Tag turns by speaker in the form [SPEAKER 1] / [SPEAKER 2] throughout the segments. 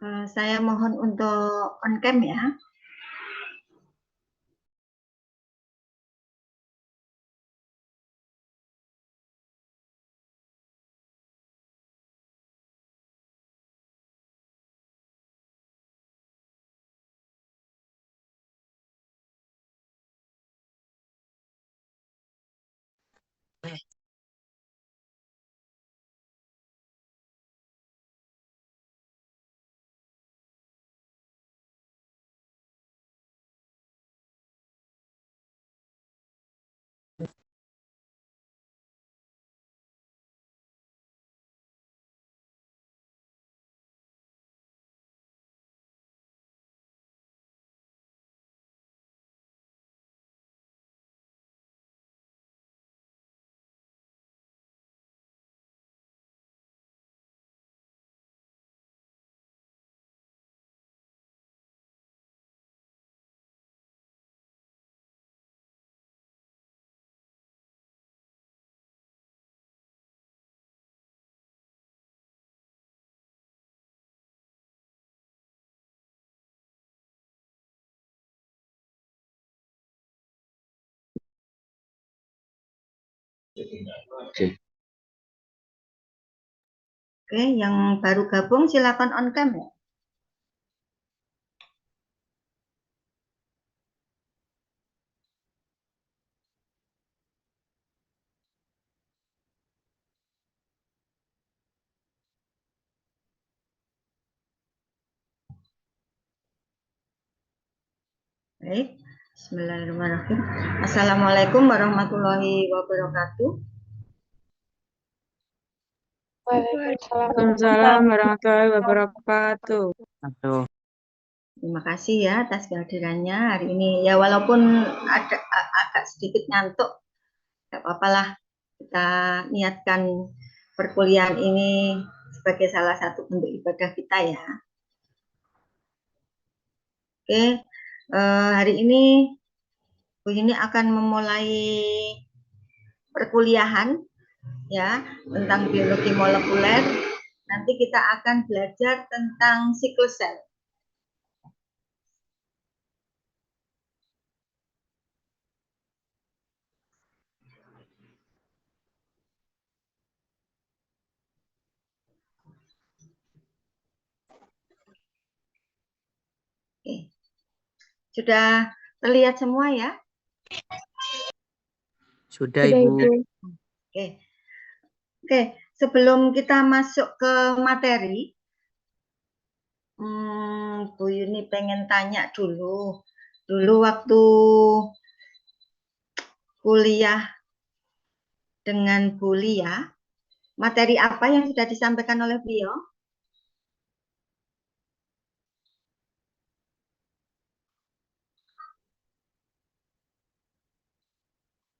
[SPEAKER 1] Saya mohon untuk on cam ya.
[SPEAKER 2] Oke.
[SPEAKER 1] Oke, yang baru gabung silakan on cam ya. Baik, Bismillahirrahmanirrahim. Assalamualaikum warahmatullahi wabarakatuh.
[SPEAKER 3] Waalaikumsalam warahmatullahi wabarakatuh.
[SPEAKER 1] Terima kasih ya atas kehadirannya hari ini. Ya walaupun agak sedikit ngantuk, nggak apa-apa lah. Kita niatkan perkuliahan ini sebagai salah satu bentuk ibadah kita ya. Oke, hari ini Bu Yuni akan memulai perkuliahan ya tentang biologi molekuler. Nanti kita akan belajar tentang siklus sel. Oke. Sudah terlihat semua ya?
[SPEAKER 2] Sudah, Ibu.
[SPEAKER 1] Oke, sebelum kita masuk ke materi, Bu Yuni pengen tanya dulu waktu kuliah dengan Bu Lia, materi apa yang sudah disampaikan oleh beliau?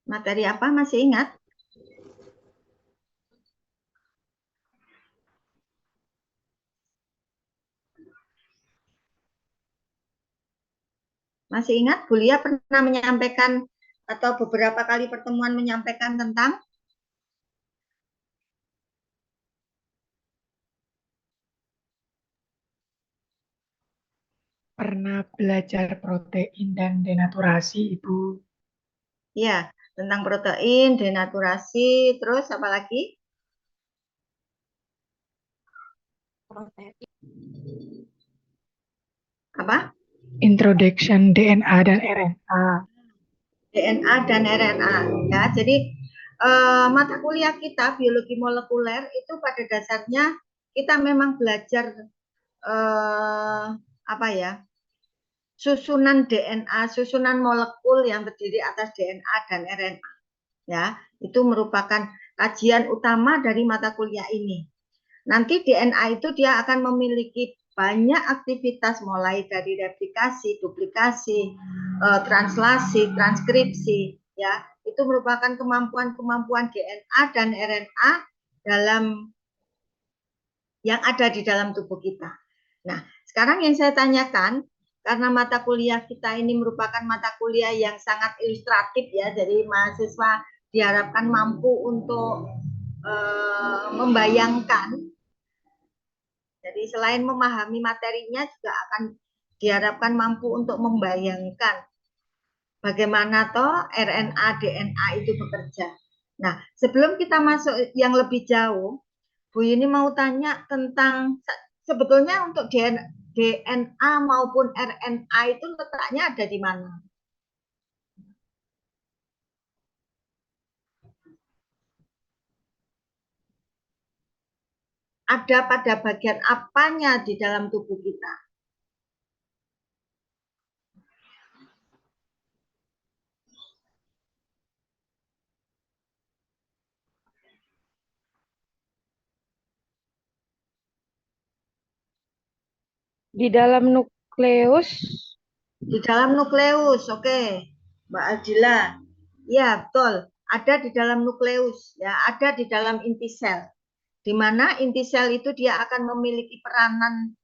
[SPEAKER 1] Materi apa, masih ingat? Masih ingat Bu Lia pernah menyampaikan atau beberapa kali pertemuan menyampaikan tentang
[SPEAKER 4] Pernah belajar protein dan denaturasi, Ibu.
[SPEAKER 1] ya, tentang protein, denaturasi, terus apa lagi? Apa?
[SPEAKER 4] Introduction DNA dan RNA.
[SPEAKER 1] DNA dan RNA ya. Jadi mata kuliah kita biologi molekuler itu pada dasarnya kita memang belajar apa ya? Susunan DNA, susunan molekul yang terdiri atas DNA dan RNA. Ya, itu merupakan kajian utama dari mata kuliah ini. Nanti DNA itu dia akan memiliki banyak aktivitas mulai dari replikasi, duplikasi, translasi, transkripsi, ya. Itu merupakan kemampuan-kemampuan DNA dan RNA dalam yang ada di dalam tubuh kita. Nah, sekarang yang saya tanyakan, karena mata kuliah kita ini merupakan mata kuliah yang sangat ilustratif ya, jadi mahasiswa diharapkan mampu untuk membayangkan Jadi selain memahami materinya juga akan diharapkan mampu untuk membayangkan bagaimana toh RNA DNA itu bekerja. Nah, sebelum kita masuk yang lebih jauh, Bu Yuni mau tanya tentang sebetulnya untuk DNA maupun RNA itu letaknya ada di mana? Ada pada bagian apanya di dalam tubuh kita?
[SPEAKER 3] Di dalam nukleus.
[SPEAKER 1] Di dalam nukleus, oke. Mbak Adila. Ya, betul. Ada di dalam nukleus, ya, ada di dalam inti sel. Di mana inti sel itu dia akan memiliki peranan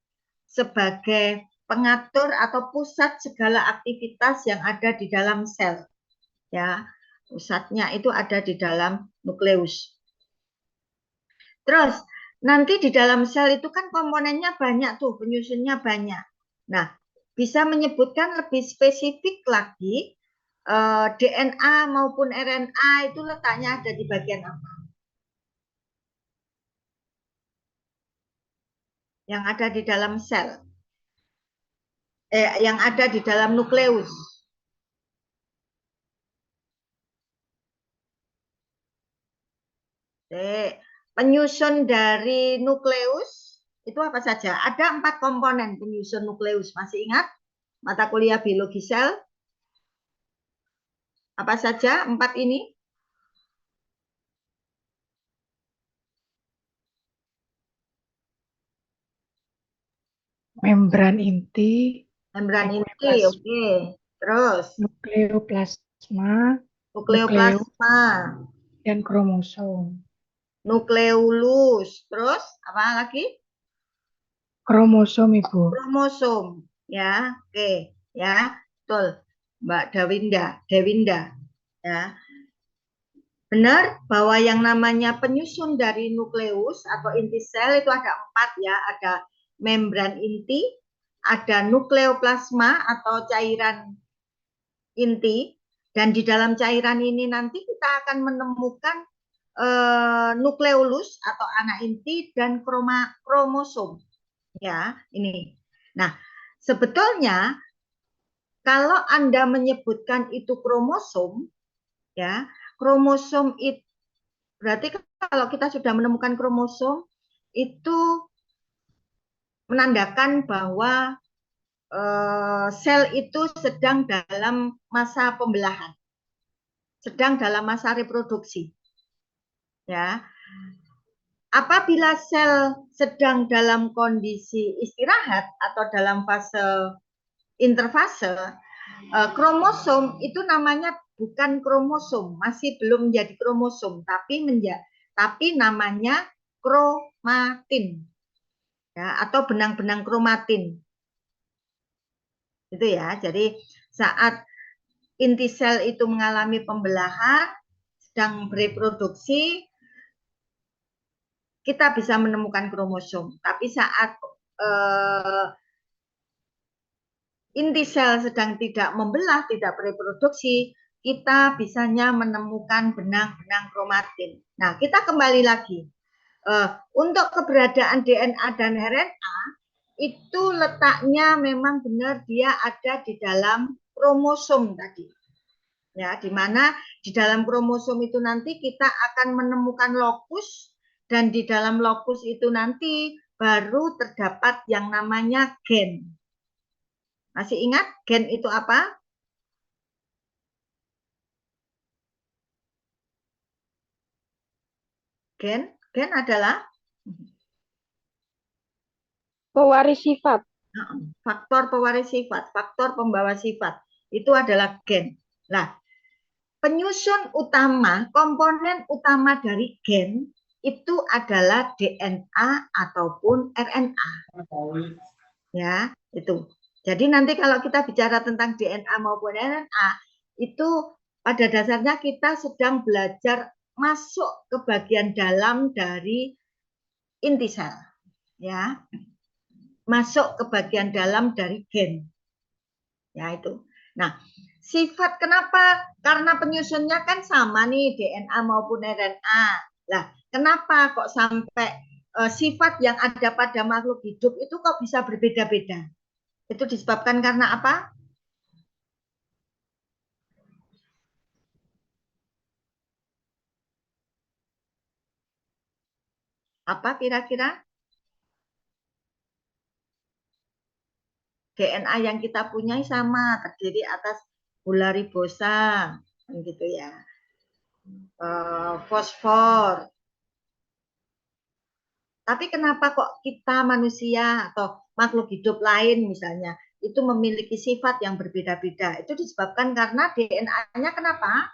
[SPEAKER 1] sebagai pengatur atau pusat segala aktivitas yang ada di dalam sel. Ya, pusatnya itu ada di dalam nukleus. Terus nanti di dalam sel itu kan komponennya banyak tuh, penyusunnya banyak. Nah, bisa menyebutkan lebih spesifik lagi DNA maupun RNA itu letaknya ada di bagian apa? Yang ada di dalam sel. Yang ada di dalam nukleus. Penyusun dari nukleus itu apa saja? Ada 4 komponen penyusun nukleus. Masih ingat mata kuliah biologi sel? Apa saja 4 ini?
[SPEAKER 4] Membran inti,
[SPEAKER 1] Membran inti,
[SPEAKER 4] nukleoplasma,
[SPEAKER 1] oke. Terus
[SPEAKER 4] nukleoplasma,
[SPEAKER 1] nukleoplasma,
[SPEAKER 4] dan kromosom.
[SPEAKER 1] nukleolus, terus apa lagi?
[SPEAKER 4] Kromosom, Ibu.
[SPEAKER 1] Kromosom, ya, oke, ya, betul, Mbak Dewinda, ya. Benar bahwa yang namanya penyusun dari nukleus atau inti sel itu ada 4 ya, ada membran inti, ada nukleoplasma atau cairan inti, dan di dalam cairan ini nanti kita akan menemukan nukleolus atau anak inti dan kromosom. Ya, ini. Nah, sebetulnya kalau Anda menyebutkan itu kromosom, ya, kromosom itu berarti kalau kita sudah menemukan kromosom itu menandakan bahwa sel itu sedang dalam masa pembelahan, sedang dalam masa reproduksi. Ya. Apabila sel sedang dalam kondisi istirahat atau dalam fase interfase, kromosom itu namanya bukan kromosom, masih belum menjadi kromosom, tapi namanya kromatin, ya, atau benang-benang kromatin. Itu ya. Jadi saat inti sel itu mengalami pembelahan, sedang bereproduksi, kita bisa menemukan kromosom. Tapi saat inti sel sedang tidak membelah, tidak bereproduksi, kita bisanya menemukan benang-benang kromatin. Nah, kita kembali lagi. Untuk keberadaan DNA dan RNA, itu letaknya memang benar dia ada di dalam kromosom tadi. Ya, di mana di dalam kromosom itu nanti kita akan menemukan lokus, dan di dalam lokus itu nanti baru terdapat yang namanya gen. Masih ingat gen itu apa? Gen adalah
[SPEAKER 3] Pewaris sifat.
[SPEAKER 1] faktor pewaris sifat, faktor pembawa sifat. Itu adalah gen. Nah, penyusun utama, komponen utama dari gen itu adalah DNA ataupun RNA. Ya, itu. Jadi nanti kalau kita bicara tentang DNA maupun RNA, itu pada dasarnya kita sedang belajar masuk ke bagian dalam dari inti sel. Ya. masuk ke bagian dalam dari gen. Ya itu. Nah, sifat kenapa? Karena penyusunnya kan sama nih DNA maupun RNA. Lah, kenapa kok sampai sifat yang ada pada makhluk hidup itu kok bisa berbeda-beda? Itu disebabkan karena apa? Apa kira-kira? DNA yang kita punya sama, terdiri atas gula ribosa, gitu ya. Fosfor. Tapi kenapa kok kita manusia atau makhluk hidup lain misalnya itu memiliki sifat yang berbeda-beda? Itu disebabkan karena DNA-nya kenapa?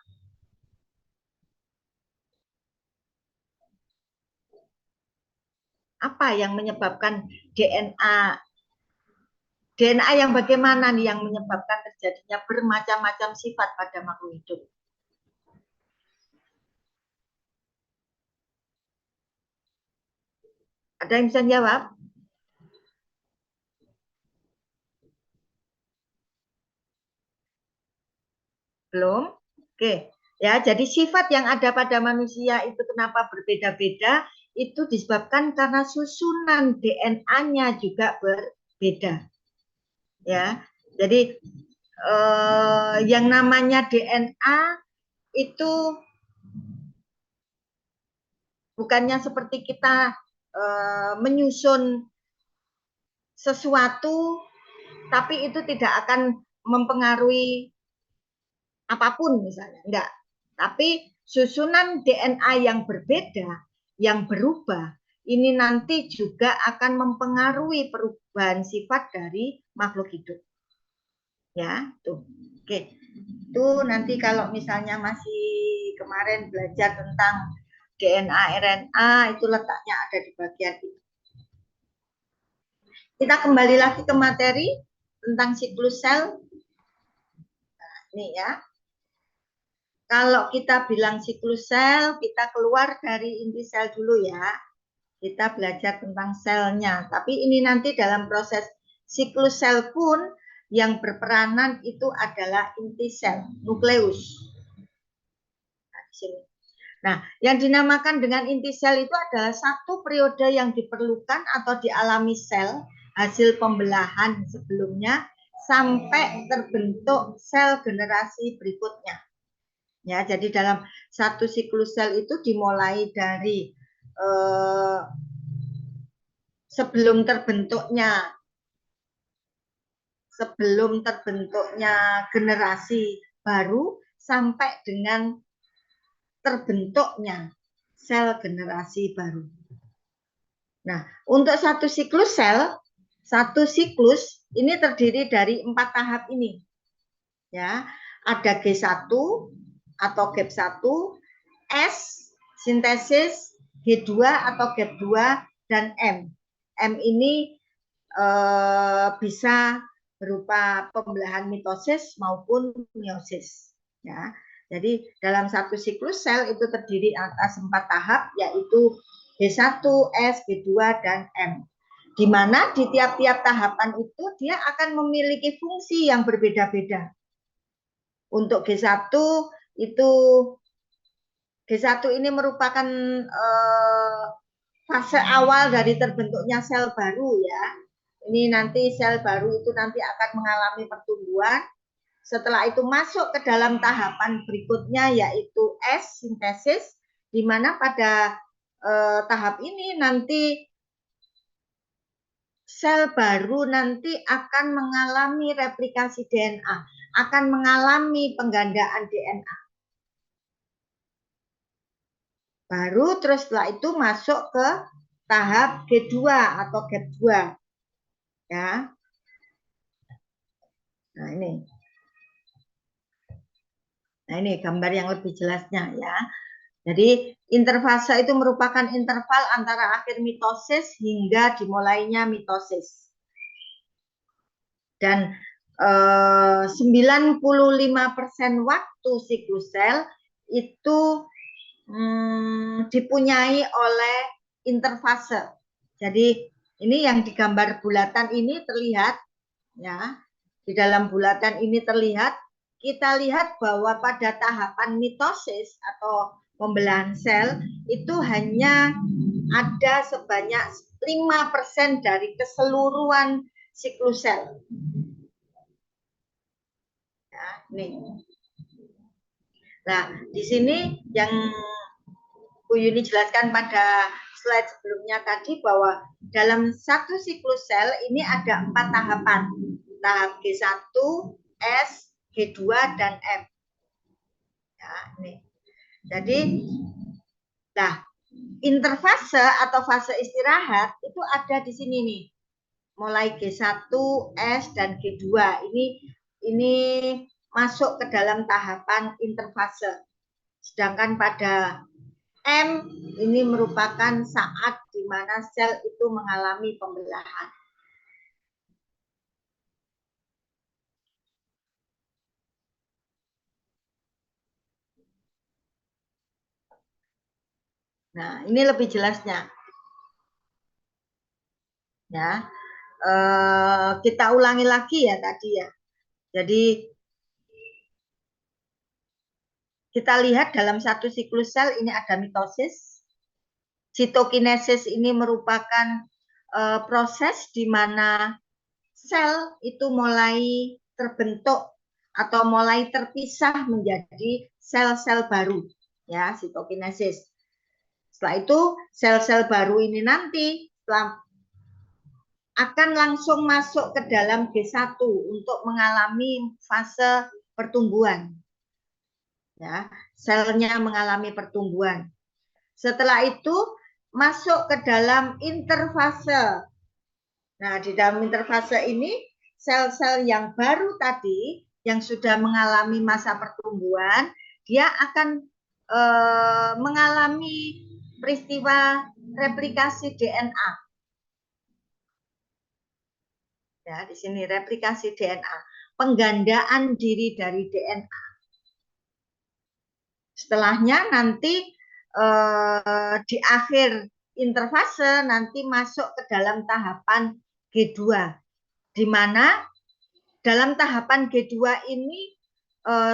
[SPEAKER 1] Apa yang menyebabkan DNA? DNA yang bagaimana nih yang menyebabkan terjadinya bermacam-macam sifat pada makhluk hidup? Ada yang bisa jawab? Belum? Oke. Ya, jadi sifat yang ada pada manusia itu kenapa berbeda-beda? Itu disebabkan karena susunan DNA-nya juga berbeda. Ya. Jadi yang namanya DNA itu bukannya seperti kita menyusun sesuatu, tapi itu tidak akan mempengaruhi apapun misalnya, enggak. Tapi susunan DNA yang berbeda, yang berubah, ini nanti juga akan mempengaruhi perubahan sifat dari makhluk hidup. Ya, tuh. Oke. Itu nanti kalau misalnya masih kemarin belajar tentang DNA, RNA, itu letaknya ada di bagian itu. Kita kembali lagi ke materi tentang siklus sel. Nah, ini ya. Kalau kita bilang siklus sel, kita keluar dari inti sel dulu ya. Kita belajar tentang selnya. Tapi ini nanti dalam proses siklus sel pun yang berperanan itu adalah inti sel, nukleus. Nah, di sini. Nah, yang dinamakan dengan inti sel itu adalah satu periode yang diperlukan atau dialami sel hasil pembelahan sebelumnya sampai terbentuk sel generasi berikutnya. Ya, jadi dalam satu siklus sel itu dimulai dari sebelum terbentuknya generasi baru sampai dengan terbentuknya sel generasi baru. Nah, untuk satu siklus sel, satu siklus ini terdiri dari 4 tahap ini. Ya, ada G1 atau gap 1, S, sintesis, G2 atau gap 2, dan M. M ini bisa berupa pembelahan mitosis maupun meiosis. Ya, jadi dalam satu siklus sel itu terdiri atas 4 tahap, yaitu G1, S, G2, dan M. Di mana di tiap-tiap tahapan itu dia akan memiliki fungsi yang berbeda-beda. Untuk G1 itu G1 ini merupakan fase awal dari terbentuknya sel baru ya. Ini nanti sel baru itu nanti akan mengalami pertumbuhan. Setelah itu masuk ke dalam tahapan berikutnya yaitu S, sintesis, di mana pada tahap ini nanti sel baru nanti akan mengalami replikasi DNA, akan mengalami penggandaan DNA. Baru terus setelah itu masuk ke tahap G2 atau gap 2. Ya. Nah, ini. Nah, ini gambar yang lebih jelasnya ya. Jadi interfase itu merupakan interval antara akhir mitosis hingga dimulainya mitosis. Dan 95% waktu siklus sel itu dipunyai oleh interfase. Jadi Ini yang di gambar bulatan ini terlihat, ya. Di dalam bulatan ini terlihat, kita lihat bahwa pada tahapan mitosis atau pembelahan sel itu hanya ada sebanyak 5% dari keseluruhan siklus sel. Ya, nih. Nah, di sini yang Bu Yuni jelaskan pada slide sebelumnya tadi bahwa dalam satu siklus sel ini ada 4 tahapan. Tahap G1, S, G2, dan M. Ya, nih. Jadi, nah, interfase atau fase istirahat itu ada di sini nih. Mulai G1, S, dan G2. Ini masuk ke dalam tahapan interfase. Sedangkan pada M ini merupakan saat di mana sel itu mengalami pembelahan. Nah, ini lebih jelasnya. Ya, kita ulangi lagi ya tadi ya. Jadi kita lihat dalam satu siklus sel ini ada mitosis. Sitokinesis ini merupakan proses di mana sel itu mulai terbentuk atau mulai terpisah menjadi sel-sel baru, ya, sitokinesis. Setelah itu sel-sel baru ini nanti akan langsung masuk ke dalam G1 untuk mengalami fase pertumbuhan. Ya, selnya mengalami pertumbuhan. Setelah itu masuk ke dalam interfase. Nah, di dalam interfase ini sel-sel yang baru tadi yang sudah mengalami masa pertumbuhan, dia akan mengalami peristiwa replikasi DNA. Ya, di sini replikasi DNA, penggandaan diri dari DNA. Setelahnya nanti di akhir interfase nanti masuk ke dalam tahapan G2, di mana dalam tahapan G2 ini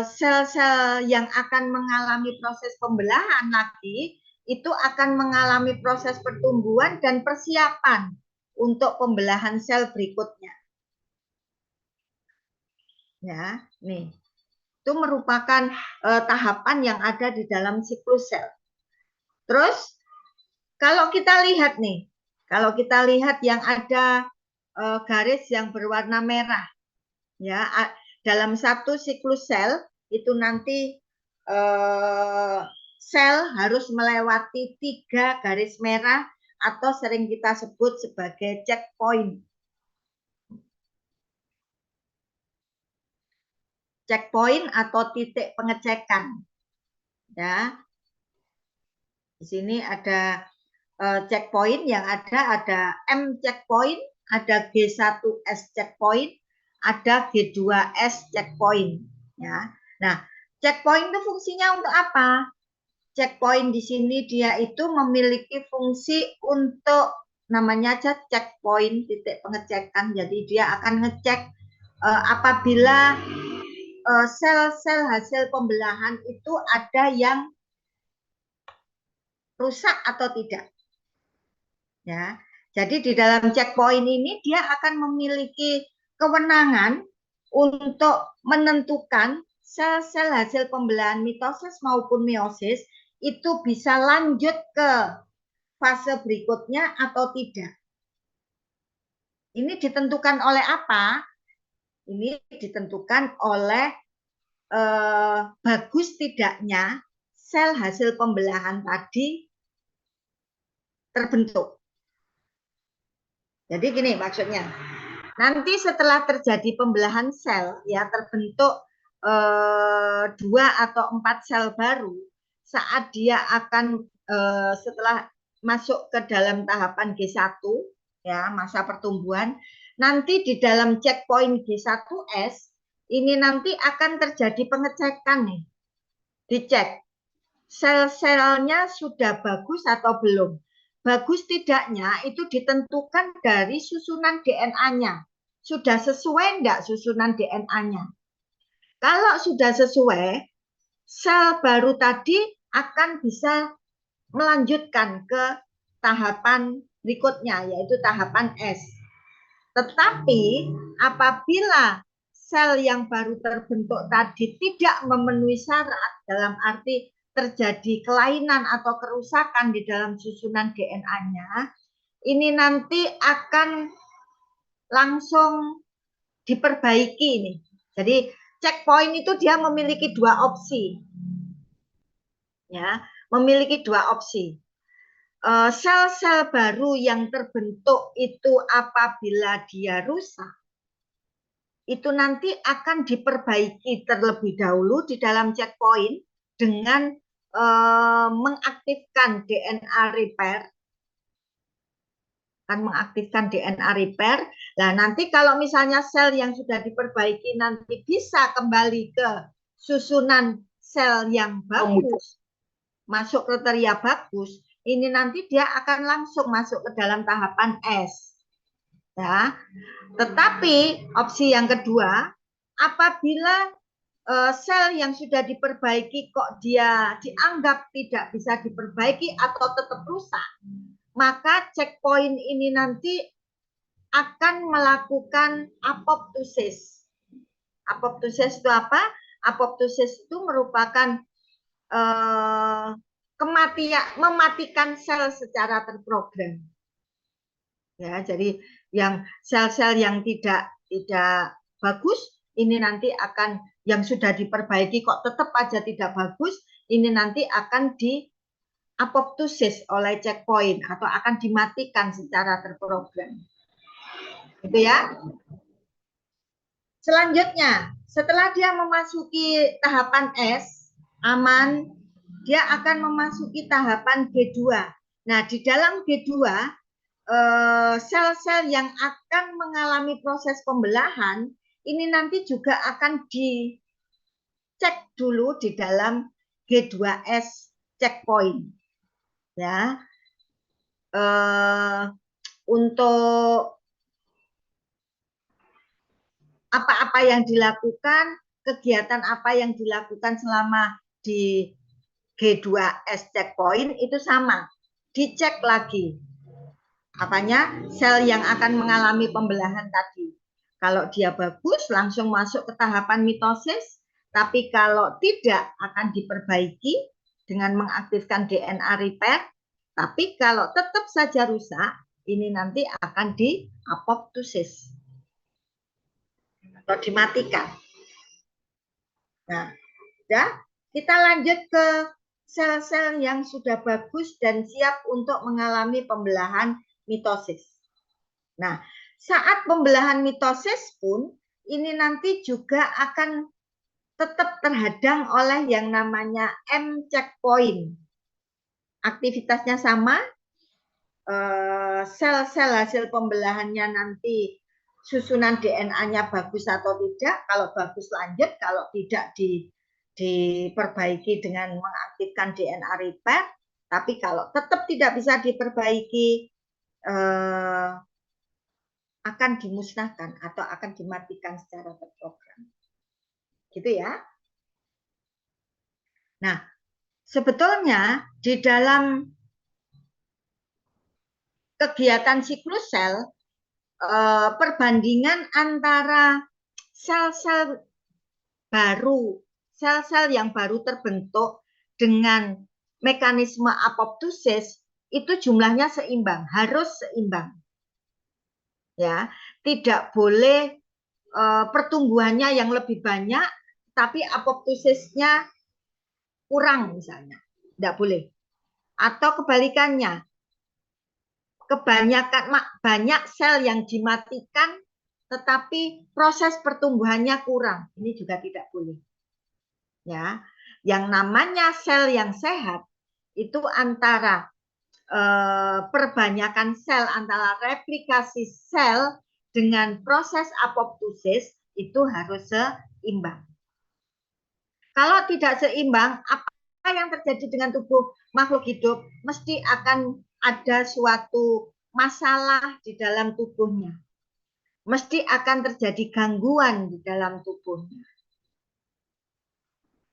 [SPEAKER 1] sel-sel yang akan mengalami proses pembelahan lagi itu akan mengalami proses pertumbuhan dan persiapan untuk pembelahan sel berikutnya. Ya, nih. Itu merupakan tahapan yang ada di dalam siklus sel. Terus kalau kita lihat nih, kalau kita lihat yang ada garis yang berwarna merah, ya, dalam satu siklus sel itu nanti sel harus melewati 3 garis merah atau sering kita sebut sebagai checkpoint. Checkpoint atau titik pengecekan. Ya. Di sini ada checkpoint yang ada M checkpoint, ada G1S checkpoint, ada G2S checkpoint. Ya. Nah, checkpoint itu fungsinya untuk apa? Checkpoint di sini dia itu memiliki fungsi untuk namanya aja checkpoint, titik pengecekan. Jadi dia akan ngecek apabila sel-sel hasil pembelahan itu ada yang rusak atau tidak. Ya, jadi di dalam checkpoint ini dia akan memiliki kewenangan untuk menentukan sel-sel hasil pembelahan mitosis maupun meiosis itu bisa lanjut ke fase berikutnya atau tidak. Ini ditentukan oleh apa? Ini ditentukan oleh bagus tidaknya sel hasil pembelahan tadi terbentuk. Jadi gini maksudnya, nanti setelah terjadi pembelahan sel, ya terbentuk 2 atau 4 sel baru, saat dia akan setelah masuk ke dalam tahapan G1, ya masa pertumbuhan, nanti di dalam checkpoint G1S, ini nanti akan terjadi pengecekan nih, dicek sel-selnya sudah bagus atau belum. bagus tidaknya itu ditentukan dari susunan DNA-nya. Sudah sesuai enggak susunan DNA-nya? Kalau sudah sesuai, sel baru tadi akan bisa melanjutkan ke tahapan berikutnya, yaitu tahapan S. Tetapi apabila sel yang baru terbentuk tadi tidak memenuhi syarat, dalam arti terjadi kelainan atau kerusakan di dalam susunan DNA-nya, ini nanti akan langsung diperbaiki ini. Jadi checkpoint itu dia memiliki dua opsi. Ya, memiliki dua opsi. Sel-sel baru yang terbentuk itu apabila dia rusak, itu nanti akan diperbaiki terlebih dahulu di dalam checkpoint dengan mengaktifkan DNA repair, akan mengaktifkan DNA repair. Nah, nanti kalau misalnya sel yang sudah diperbaiki nanti bisa kembali ke susunan sel yang bagus, masuk kriteria bagus, ini nanti dia akan langsung masuk ke dalam tahapan S. Ya. Tetapi opsi yang kedua, apabila sel yang sudah diperbaiki kok dia dianggap tidak bisa diperbaiki atau tetap rusak, maka checkpoint ini nanti akan melakukan apoptosis. Apoptosis itu apa? Apoptosis itu merupakan mematikan sel secara terprogram. Ya, jadi yang sel-sel yang tidak bagus ini nanti akan, yang sudah diperbaiki kok tetap aja tidak bagus, ini nanti akan di apoptosis oleh checkpoint atau akan dimatikan secara terprogram. Gitu ya. Selanjutnya, setelah dia memasuki tahapan S, aman, dia akan memasuki tahapan G2. Nah, di dalam G2, sel-sel yang akan mengalami proses pembelahan, ini nanti juga akan dicek dulu di dalam G2S checkpoint. Ya, untuk apa-apa yang dilakukan, kegiatan apa yang dilakukan selama di G2S checkpoint itu sama, dicek lagi apanya, sel yang akan mengalami pembelahan tadi. Kalau dia bagus langsung masuk ke tahapan mitosis, tapi kalau tidak akan diperbaiki dengan mengaktifkan DNA repair, tapi kalau tetap saja rusak, ini nanti akan di apoptosis atau dimatikan. Nah, ya, kita lanjut ke sel-sel yang sudah bagus dan siap untuk mengalami pembelahan mitosis. Nah, saat pembelahan mitosis pun ini nanti juga akan tetap terhadang oleh yang namanya M checkpoint. Aktivitasnya sama, sel-sel hasil pembelahannya nanti susunan DNA-nya bagus atau tidak. Kalau bagus lanjut, kalau tidak diperbaiki dengan mengaktifkan DNA repair. Tapi kalau tetap tidak bisa diperbaiki, akan dimusnahkan atau akan dimatikan secara terprogram. Gitu ya. Nah, sebetulnya di dalam kegiatan siklus sel, perbandingan antara sel-sel baru, sel-sel yang baru terbentuk dengan mekanisme apoptosis itu jumlahnya seimbang, harus seimbang. Ya, tidak boleh pertumbuhannya yang lebih banyak tapi apoptosisnya kurang misalnya. Tidak boleh. Atau kebalikannya, kebanyakan banyak sel yang dimatikan tetapi proses pertumbuhannya kurang, ini juga tidak boleh. Ya, yang namanya sel yang sehat itu antara perbanyakan sel, antara replikasi sel dengan proses apoptosis itu harus seimbang. Kalau tidak seimbang, apa yang terjadi dengan tubuh makhluk hidup mesti akan ada suatu masalah di dalam tubuhnya. Mesti akan terjadi gangguan di dalam tubuhnya.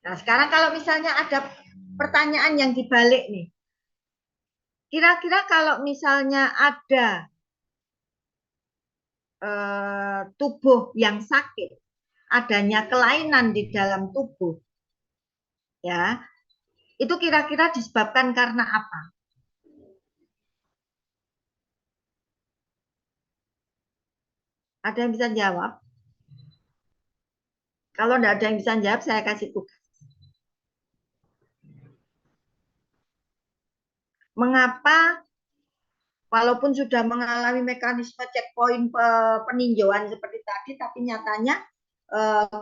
[SPEAKER 1] Nah, sekarang kalau misalnya ada pertanyaan yang dibalik nih. Kira-kira kalau misalnya ada tubuh yang sakit, adanya kelainan di dalam tubuh, ya, itu kira-kira disebabkan karena apa? Ada yang bisa jawab? Kalau tidak ada yang bisa jawab, saya kasih tugas. Mengapa walaupun sudah mengalami mekanisme checkpoint peninjauan seperti tadi, tapi nyatanya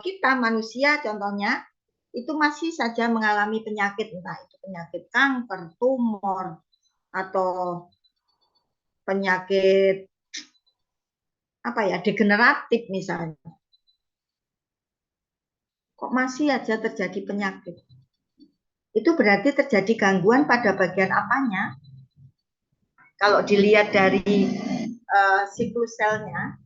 [SPEAKER 1] kita manusia contohnya itu masih saja mengalami penyakit, entah itu penyakit kanker, tumor, atau penyakit apa ya, degeneratif misalnya. Kok masih aja terjadi penyakit? Itu berarti terjadi gangguan pada bagian apanya? Kalau dilihat dari siklus selnya,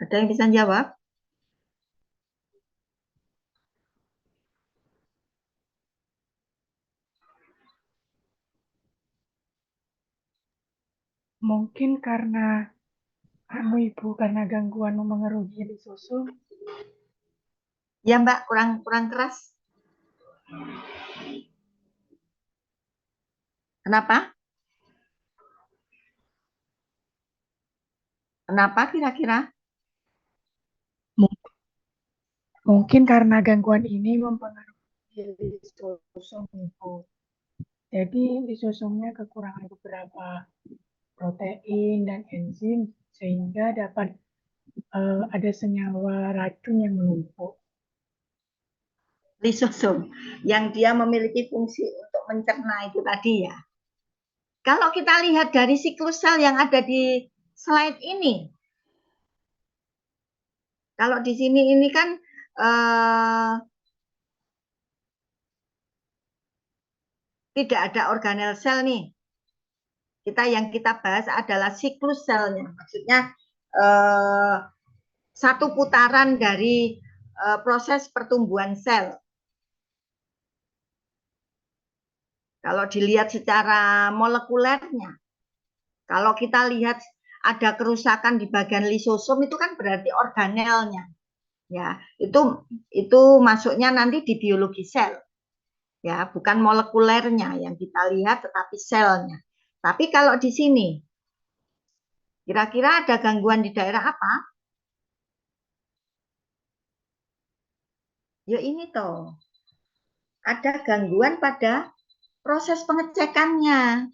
[SPEAKER 1] ada yang bisa jawab?
[SPEAKER 4] Mungkin karena Ibu karena gangguan mengeruhi lisosum.
[SPEAKER 1] Ya Mbak, kurang keras. Kenapa? Kenapa kira-kira?
[SPEAKER 4] Mungkin karena gangguan ini mempengaruhi lisosum Ibu. Jadi lisosumnya kekurangan beberapa protein dan enzim sehingga dapat ada senyawa racun yang menumpuk.
[SPEAKER 1] Lisosum yang dia memiliki fungsi untuk mencerna itu tadi ya. Kalau kita lihat dari siklus sel yang ada di slide ini, kalau di sini ini kan tidak ada organel sel nih. Yang kita bahas adalah siklus selnya. Maksudnya satu putaran dari proses pertumbuhan sel. Kalau dilihat secara molekulernya, kalau kita lihat ada kerusakan di bagian lisosom itu kan berarti organelnya. Ya, itu masuknya nanti di biologi sel. Ya, bukan molekulernya yang kita lihat tetapi selnya. Tapi kalau di sini kira-kira ada gangguan di daerah apa? Ya ini toh. Ada gangguan pada proses pengecekannya.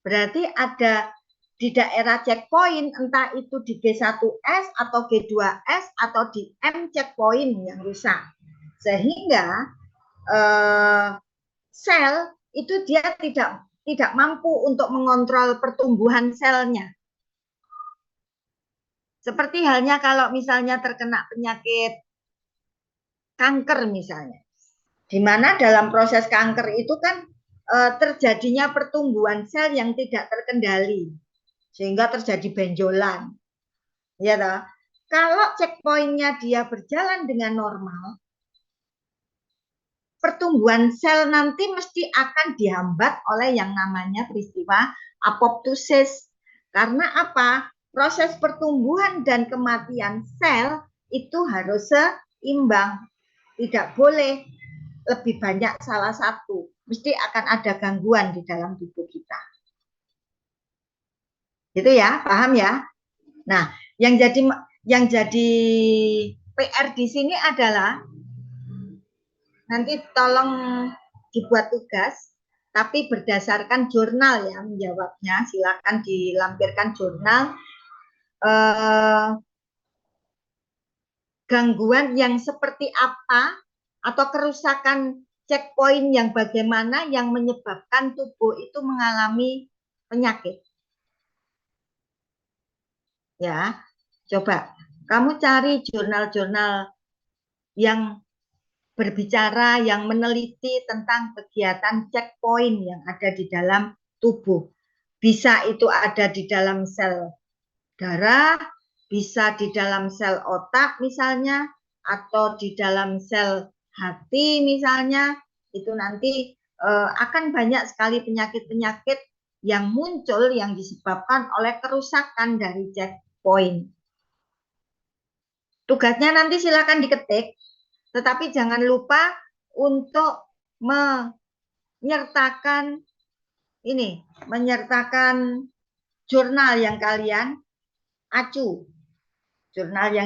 [SPEAKER 1] Berarti ada di daerah checkpoint, entah itu di G1S atau G2S atau di M checkpoint yang rusak. Sehingga sel itu dia tidak mampu untuk mengontrol pertumbuhan selnya. Seperti halnya kalau misalnya terkena penyakit kanker misalnya. Di mana dalam proses kanker itu kan terjadinya pertumbuhan sel yang tidak terkendali sehingga terjadi benjolan. Ya toh? Kalau checkpointnya dia berjalan dengan normal, pertumbuhan sel nanti mesti akan dihambat oleh yang namanya peristiwa apoptosis. Karena apa? Proses pertumbuhan dan kematian sel itu harus seimbang. Tidak boleh lebih banyak salah satu. Mesti akan ada gangguan di dalam tubuh kita. Gitu ya, paham ya? Nah, yang jadi PR di sini adalah nanti tolong dibuat tugas, tapi berdasarkan jurnal ya menjawabnya. Silakan dilampirkan jurnal. Gangguan yang seperti apa atau kerusakan checkpoint yang bagaimana yang menyebabkan tubuh itu mengalami penyakit. Ya, coba kamu cari jurnal-jurnal yang berbicara, yang meneliti tentang kegiatan checkpoint yang ada di dalam tubuh. Bisa itu ada di dalam sel darah, bisa di dalam sel otak misalnya, atau di dalam sel hati misalnya. Itu nanti akan banyak sekali penyakit-penyakit yang muncul yang disebabkan oleh kerusakan dari checkpoint. Tugasnya nanti silakan diketik, tetapi jangan lupa untuk menyertakan jurnal yang kalian acu. Jurnal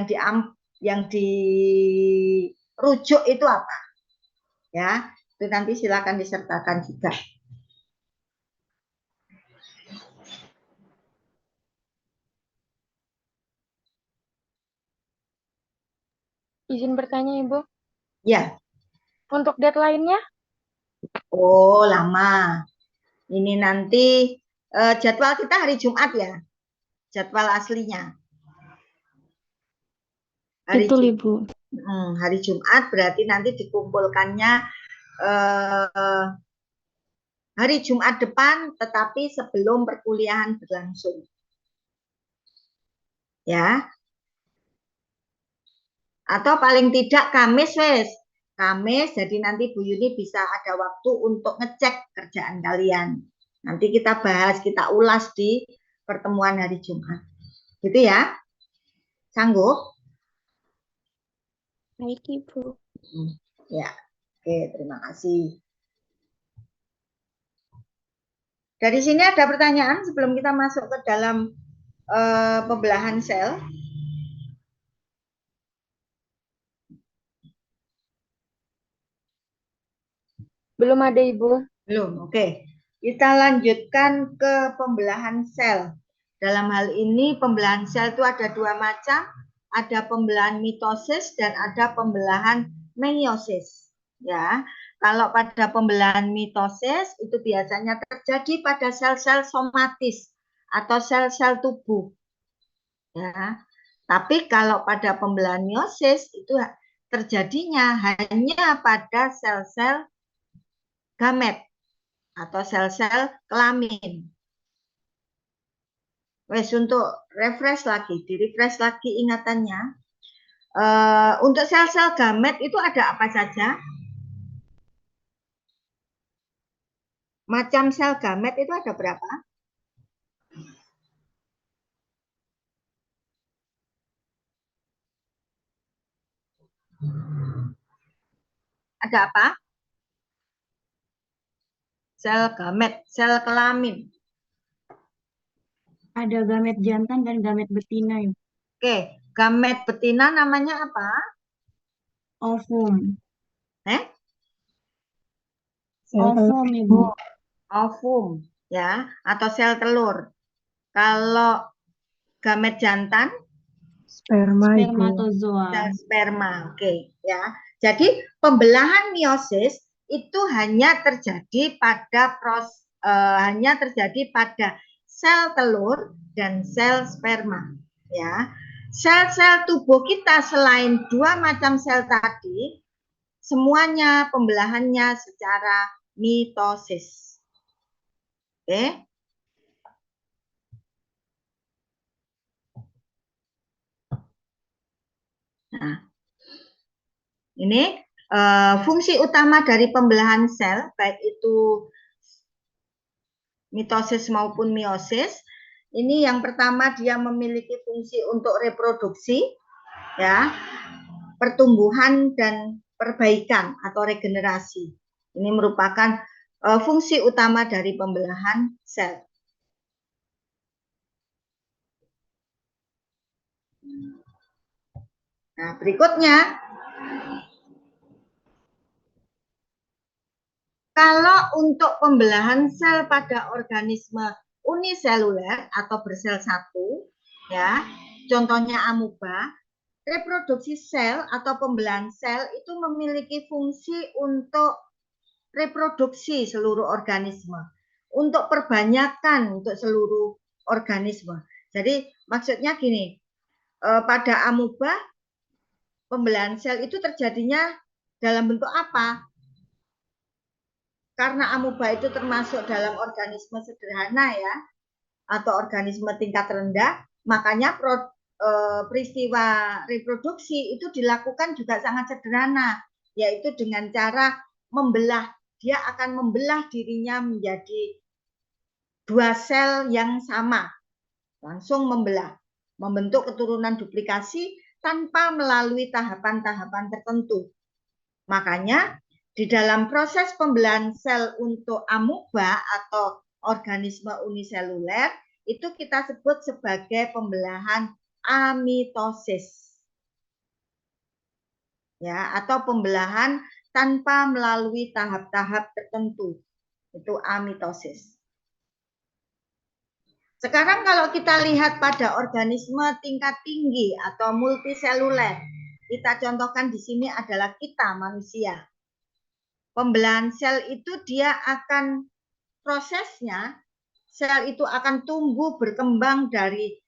[SPEAKER 1] yang dirujuk itu apa? Ya, itu nanti silakan disertakan juga.
[SPEAKER 3] Izin bertanya, Ibu.
[SPEAKER 1] Ya.
[SPEAKER 3] Untuk deadline-nya?
[SPEAKER 1] Oh, lama. Ini nanti jadwal kita hari Jumat ya. Jadwal aslinya.
[SPEAKER 3] Betul, Ibu.
[SPEAKER 1] Hari Jumat berarti nanti dikumpulkannya hari Jumat depan, tetapi sebelum perkuliahan berlangsung. Ya. Atau paling tidak Kamis wes. Kamis, jadi nanti Bu Yuni bisa ada waktu untuk ngecek kerjaan kalian. Nanti kita bahas, kita ulas di pertemuan hari Jumat. Gitu ya? Sanggup?
[SPEAKER 3] Baik, Ibu.
[SPEAKER 1] Ya, oke, terima kasih. Dari sini ada pertanyaan sebelum kita masuk ke dalam pembelahan sel.
[SPEAKER 3] Belum ada, Ibu.
[SPEAKER 1] Belum, oke. Kita lanjutkan ke pembelahan sel. Dalam hal ini pembelahan sel itu ada dua macam. Ada pembelahan mitosis dan ada pembelahan meiosis. Ya, kalau pada pembelahan mitosis itu biasanya terjadi pada sel-sel somatis atau sel-sel tubuh. Ya, tapi kalau pada pembelahan meiosis itu terjadinya hanya pada sel-sel gamet atau sel-sel kelamin. Wes, untuk refresh lagi, di-refresh lagi ingatannya. Untuk sel-sel gamet itu ada apa saja? Macam sel gamet itu ada berapa? Ada apa? Sel gamet, sel kelamin.
[SPEAKER 2] Ada gamet jantan dan gamet betina.
[SPEAKER 1] Oke, gamet betina namanya apa?
[SPEAKER 2] Ovum.
[SPEAKER 4] Sel
[SPEAKER 2] Ovum, Ibu.
[SPEAKER 1] Ovum, ya, atau sel telur. Kalau gamet jantan?
[SPEAKER 4] sperma, Ibu.
[SPEAKER 2] Spermatozoa.
[SPEAKER 1] Sel sperma, oke, ya. Jadi pembelahan meiosis itu hanya terjadi pada sel telur dan sel sperma, ya. Sel-sel tubuh kita selain dua macam sel tadi, semuanya pembelahannya secara mitosis. Oke. Nah, ini fungsi utama dari pembelahan sel, baik itu mitosis maupun meiosis. Ini yang pertama dia memiliki fungsi untuk reproduksi, ya, pertumbuhan dan perbaikan atau regenerasi. Ini merupakan fungsi utama dari pembelahan sel. Nah, berikutnya, kalau untuk pembelahan sel pada organisme uniseluler atau bersel satu, ya, contohnya amuba, reproduksi sel atau pembelahan sel itu memiliki fungsi untuk reproduksi seluruh organisme, untuk perbanyakan untuk seluruh organisme. Jadi maksudnya gini, pada amuba pembelahan sel itu terjadinya dalam bentuk apa? Karena amuba itu termasuk dalam organisme sederhana ya, atau organisme tingkat rendah, makanya peristiwa reproduksi itu dilakukan juga sangat sederhana, yaitu dengan cara membelah. Dia akan membelah dirinya menjadi dua sel yang sama, langsung membelah, membentuk keturunan duplikasi tanpa melalui tahapan-tahapan tertentu. Makanya di dalam proses pembelahan sel untuk amuba atau organisme uniseluler itu kita sebut sebagai pembelahan amitosis. Ya, atau pembelahan tanpa melalui tahap-tahap tertentu. Itu amitosis. Sekarang kalau kita lihat pada organisme tingkat tinggi atau multiseluler, kita contohkan di sini adalah kita manusia. Pembelahan sel itu dia akan prosesnya, sel itu akan tumbuh berkembang dari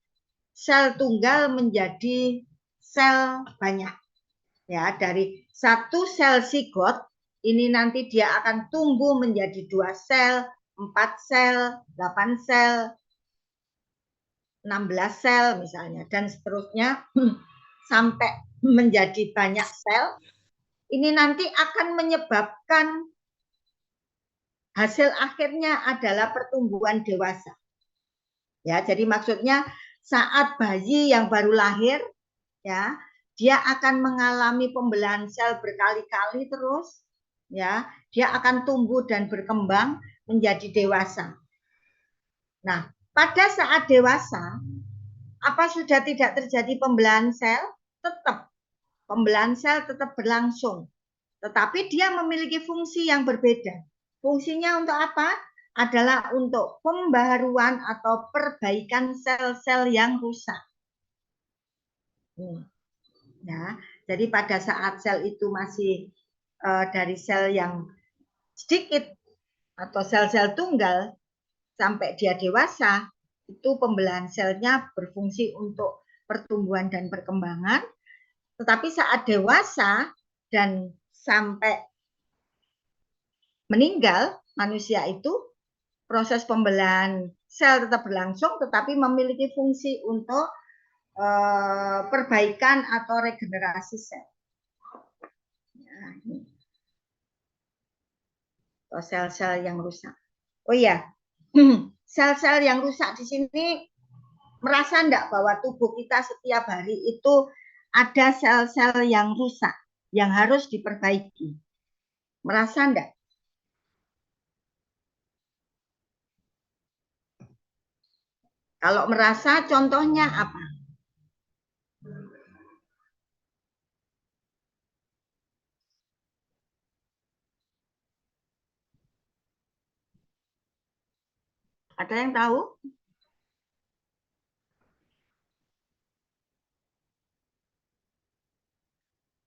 [SPEAKER 1] sel tunggal menjadi sel banyak. Ya, dari satu sel zigot ini nanti dia akan tumbuh menjadi 2 sel, 4 sel, 8 sel, 16 sel misalnya, dan seterusnya sampai menjadi banyak sel. Ini nanti akan menyebabkan hasil akhirnya adalah pertumbuhan dewasa. Ya, jadi maksudnya saat bayi yang baru lahir, ya, dia akan mengalami pembelahan sel berkali-kali terus, ya, dia akan tumbuh dan berkembang menjadi dewasa. Nah, pada saat dewasa, apa sudah tidak terjadi pembelahan sel? Tetap. Pembelahan sel tetap berlangsung. Tetapi dia memiliki fungsi yang berbeda. Fungsinya untuk apa? Adalah untuk pembaharuan atau perbaikan sel-sel yang rusak. Ya, jadi pada saat sel itu masih dari sel yang sedikit atau sel-sel tunggal sampai dia dewasa, itu pembelahan selnya berfungsi untuk pertumbuhan dan perkembangan. Tetapi saat dewasa dan sampai meninggal manusia itu, proses pembelahan sel tetap berlangsung tetapi memiliki fungsi untuk perbaikan atau regenerasi sel. Nah, ini sel-sel yang rusak. Oh iya, sel-sel yang rusak di sini, merasa enggak bahwa tubuh kita setiap hari itu ada sel-sel yang rusak yang harus diperbaiki? Merasa enggak? Kalau merasa, contohnya apa? Ada yang tahu?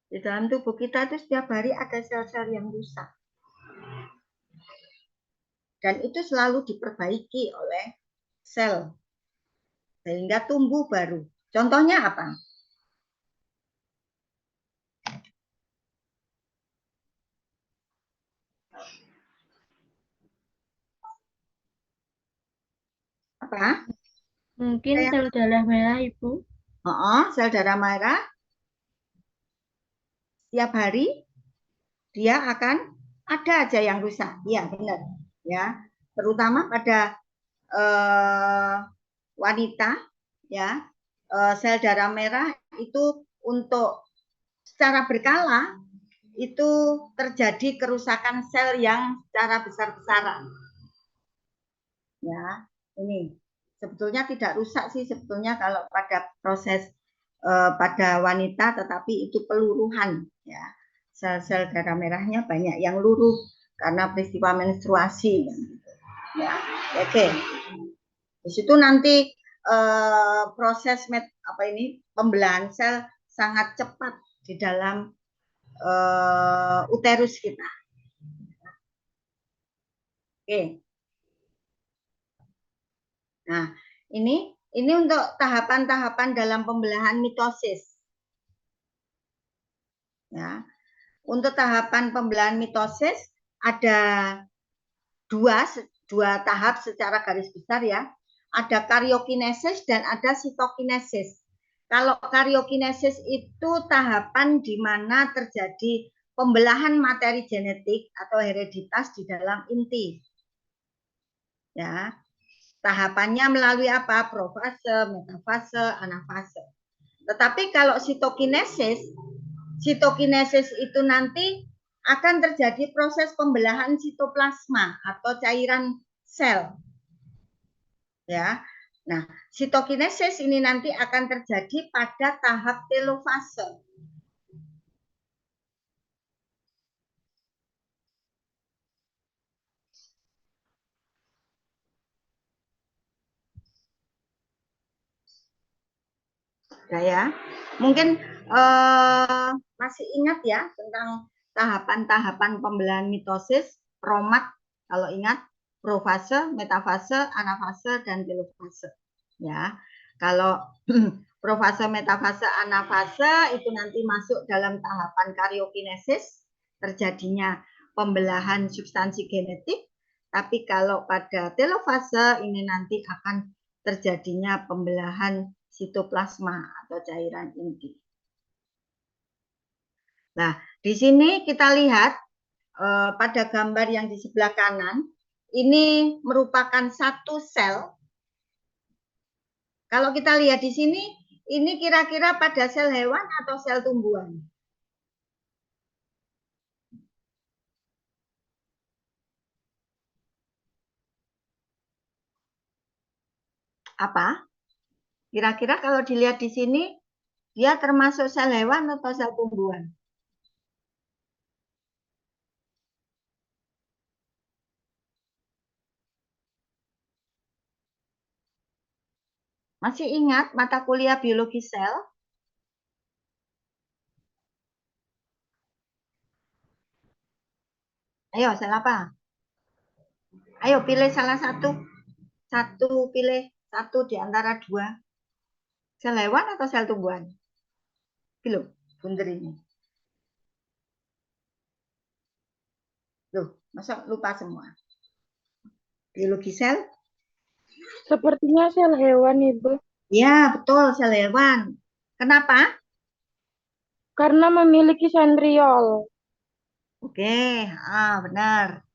[SPEAKER 1] Di dalam tubuh kita itu setiap hari ada sel-sel yang rusak. Dan itu selalu diperbaiki oleh sel. Sehingga tumbuh baru. Contohnya apa? Apa?
[SPEAKER 3] Mungkin sel darah merah, Ibu.
[SPEAKER 1] Sel darah merah. Setiap hari dia akan ada aja yang rusak. Iya, benar. Ya, terutama pada wanita, ya, sel darah merah itu untuk secara berkala itu terjadi kerusakan sel yang secara besar-besaran. Ya, ini sebetulnya tidak rusak sih sebetulnya kalau pada proses pada wanita, tetapi itu peluruhan, ya. Sel-sel darah merahnya banyak yang luruh karena peristiwa menstruasi. Ya, oke. Di situ nanti proses pembelahan sel sangat cepat di dalam uterus kita. Oke. Nah, ini Ini untuk tahapan-tahapan dalam pembelahan mitosis. Ya. Untuk tahapan pembelahan mitosis ada dua tahap secara garis besar ya. Ada karyokinesis dan ada sitokinesis. Kalau karyokinesis itu tahapan di mana terjadi pembelahan materi genetik atau hereditas di dalam inti. Ya. Tahapannya melalui apa? Profase, metafase, anafase. Tetapi kalau sitokinesis itu nanti akan terjadi proses pembelahan sitoplasma atau cairan sel. Ya. Nah, sitokinesis ini nanti akan terjadi pada tahap telofase. Ya, mungkin masih ingat ya tentang tahapan-tahapan pembelahan mitosis, promat kalau ingat, profase, metafase, anafase, dan telofase. Ya, kalau profase, metafase, anafase itu nanti masuk dalam tahapan karyokinesis, terjadinya pembelahan substansi genetik. Tapi kalau pada telofase ini nanti akan terjadinya pembelahan sitoplasma atau cairan inti. Nah, di sini kita lihat pada gambar yang di sebelah kanan, ini merupakan satu sel. Kalau kita lihat di sini, ini kira-kira pada sel hewan atau sel tumbuhan? Apa? Kira-kira kalau dilihat di sini, dia termasuk sel hewan atau sel tumbuhan? Masih ingat mata kuliah biologi sel? Ayo, sel apa? Ayo pilih salah satu. Pilih satu di antara dua. Sel hewan atau sel tumbuhan? Loh, bener ini. Loh, masa lupa semua? Biologi sel?
[SPEAKER 3] Sepertinya sel hewan, Ibu.
[SPEAKER 1] Ya, betul, sel hewan. Kenapa?
[SPEAKER 3] Karena memiliki sentriol.
[SPEAKER 1] Oke, benar.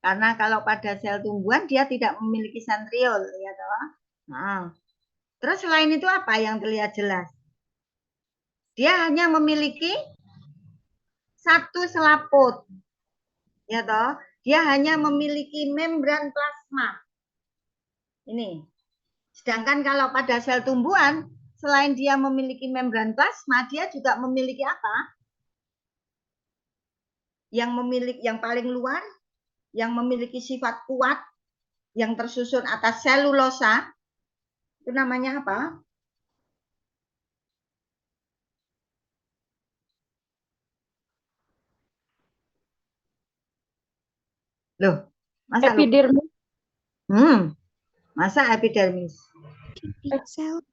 [SPEAKER 1] Karena kalau pada sel tumbuhan dia tidak memiliki sentriol, ya toh. Nah, terus selain itu apa yang terlihat jelas? Dia hanya memiliki satu selaput, ya toh. Dia hanya memiliki membran plasma. Ini. Sedangkan kalau pada sel tumbuhan, selain dia memiliki membran plasma, dia juga memiliki apa? Yang paling luar, yang memiliki sifat kuat, yang tersusun atas selulosa, itu namanya apa? Loh, masa
[SPEAKER 3] Epidermis.
[SPEAKER 1] Masa epidermis?
[SPEAKER 3] Sel.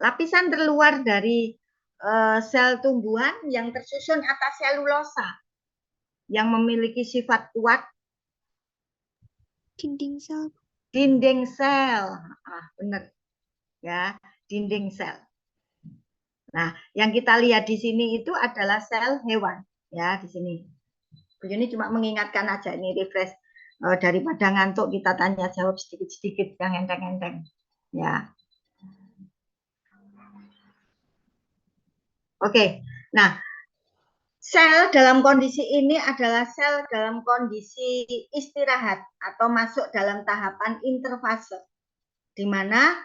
[SPEAKER 1] Lapisan terluar dari sel tumbuhan yang tersusun atas selulosa, yang memiliki sifat kuat.
[SPEAKER 5] Dinding sel.
[SPEAKER 1] Dinding sel. Benar. Ya, dinding sel. Nah, yang kita lihat di sini itu adalah sel hewan. Ya, di sini. Ini cuma mengingatkan aja, ini refresh daripada ngantuk kita tanya jawab sedikit-sedikit yang enteng-enteng. Ya. Oke. Nah, sel dalam kondisi ini adalah sel dalam kondisi istirahat atau masuk dalam tahapan interfase. Di mana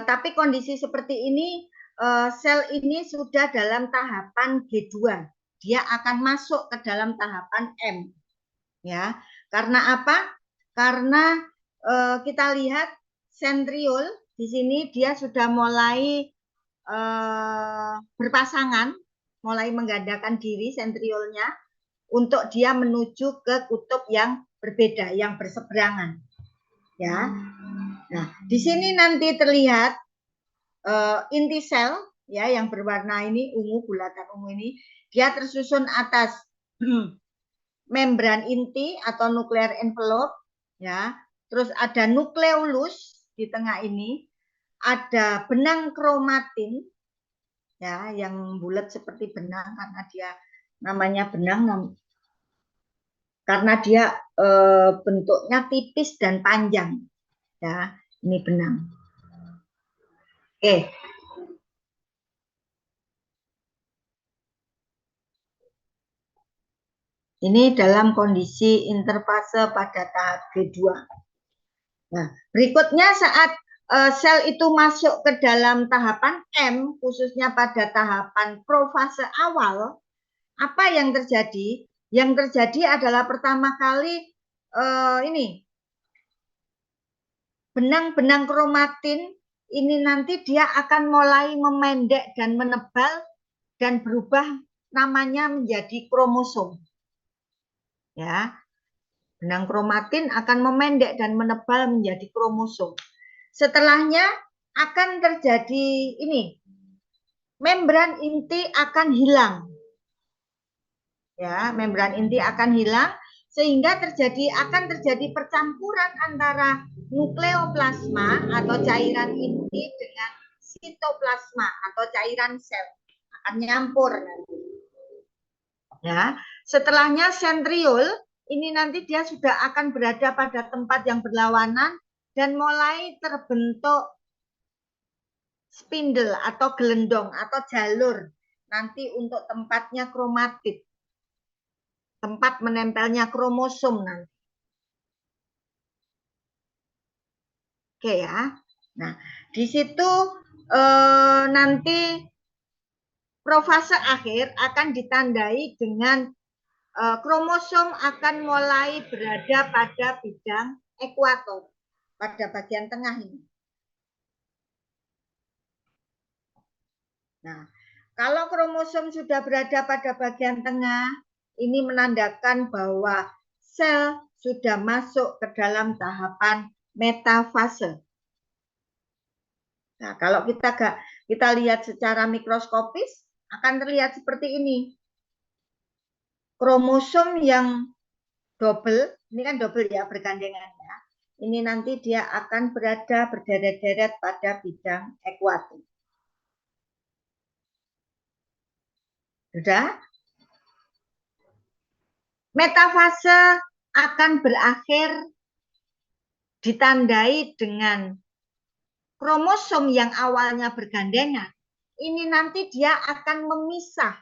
[SPEAKER 1] tapi kondisi seperti ini sel ini sudah dalam tahapan G2. Dia akan masuk ke dalam tahapan M. Ya. Karena apa? Karena kita lihat sentriol di sini dia sudah mulai berpasangan, mulai menggandakan diri sentriolnya untuk dia menuju ke kutub yang berbeda, yang berseberangan. Ya. Nah, di sini nanti terlihat inti sel ya yang berwarna ini ungu, bulatan ungu ini, dia tersusun atas membran inti atau nuclear envelope ya. Terus ada nukleolus di tengah ini, ada benang kromatin ya yang bulat seperti benang karena dia namanya benang karena dia bentuknya tipis dan panjang ya. Ini benang. Oke. Ini dalam kondisi interfase pada tahap G2. Nah, berikutnya saat sel itu masuk ke dalam tahapan M, khususnya pada tahapan profase awal, apa yang terjadi? Yang terjadi adalah pertama kali ini benang-benang kromatin ini nanti dia akan mulai memendek dan menebal dan berubah namanya menjadi kromosom. Ya, benang kromatin akan memendek dan menebal menjadi kromosom. Setelahnya akan terjadi ini, membran inti akan hilang. Ya, membran inti akan hilang sehingga akan terjadi percampuran antara nukleoplasma atau cairan inti dengan sitoplasma atau cairan sel, akan nyampur nanti. Ya, setelahnya sentriol ini nanti dia sudah akan berada pada tempat yang berlawanan dan mulai terbentuk spindle atau gelendong atau jalur nanti untuk tempatnya kromatid, tempat menempelnya kromosom nanti. Oke ya. Nah, di situ nanti profase akhir akan ditandai dengan kromosom akan mulai berada pada bidang ekuator, pada bagian tengah ini. Nah, kalau kromosom sudah berada pada bagian tengah, ini menandakan bahwa sel sudah masuk ke dalam tahapan metafase. Nah, kalau kita lihat secara mikroskopis, akan terlihat seperti ini. Kromosom yang double, ini kan double ya bergandengannya. Ini nanti dia akan berada berderet-deret pada bidang ekuator. Sudah? Metafase akan berakhir ditandai dengan kromosom yang awalnya bergandengan. Ini nanti dia akan memisah.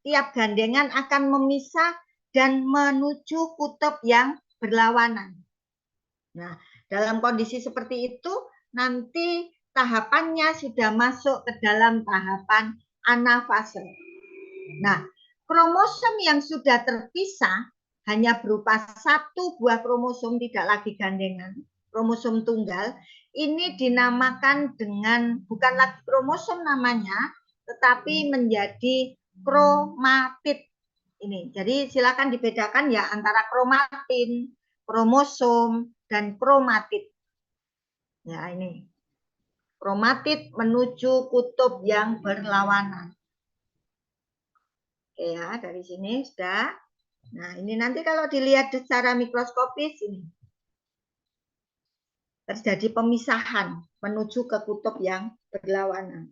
[SPEAKER 1] Tiap gandengan akan memisah dan menuju kutub yang berlawanan. Nah, dalam kondisi seperti itu, nanti tahapannya sudah masuk ke dalam tahapan anafase. Nah, kromosom yang sudah terpisah hanya berupa satu buah kromosom, tidak lagi gandengan, kromosom tunggal, ini dinamakan dengan, bukan lagi kromosom namanya, tetapi menjadi kromatid. Ini, jadi silakan dibedakan ya antara kromatin, kromosom, dan kromatid. Ya, ini. Kromatid menuju kutub yang berlawanan. Oke ya, dari sini sudah. Nah, ini nanti kalau dilihat secara mikroskopis ini terjadi pemisahan menuju ke kutub yang berlawanan.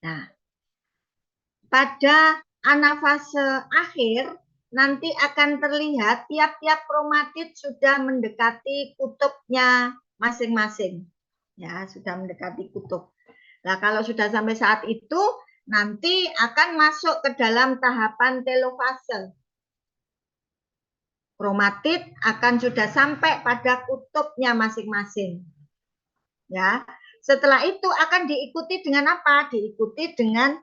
[SPEAKER 1] Nah, pada anafase akhir nanti akan terlihat tiap-tiap kromatid sudah mendekati kutubnya masing-masing. Ya, sudah mendekati kutub. Nah, kalau sudah sampai saat itu, nanti akan masuk ke dalam tahapan telofase. Kromatid akan sudah sampai pada kutubnya masing-masing. Ya, setelah itu akan diikuti dengan apa? Diikuti dengan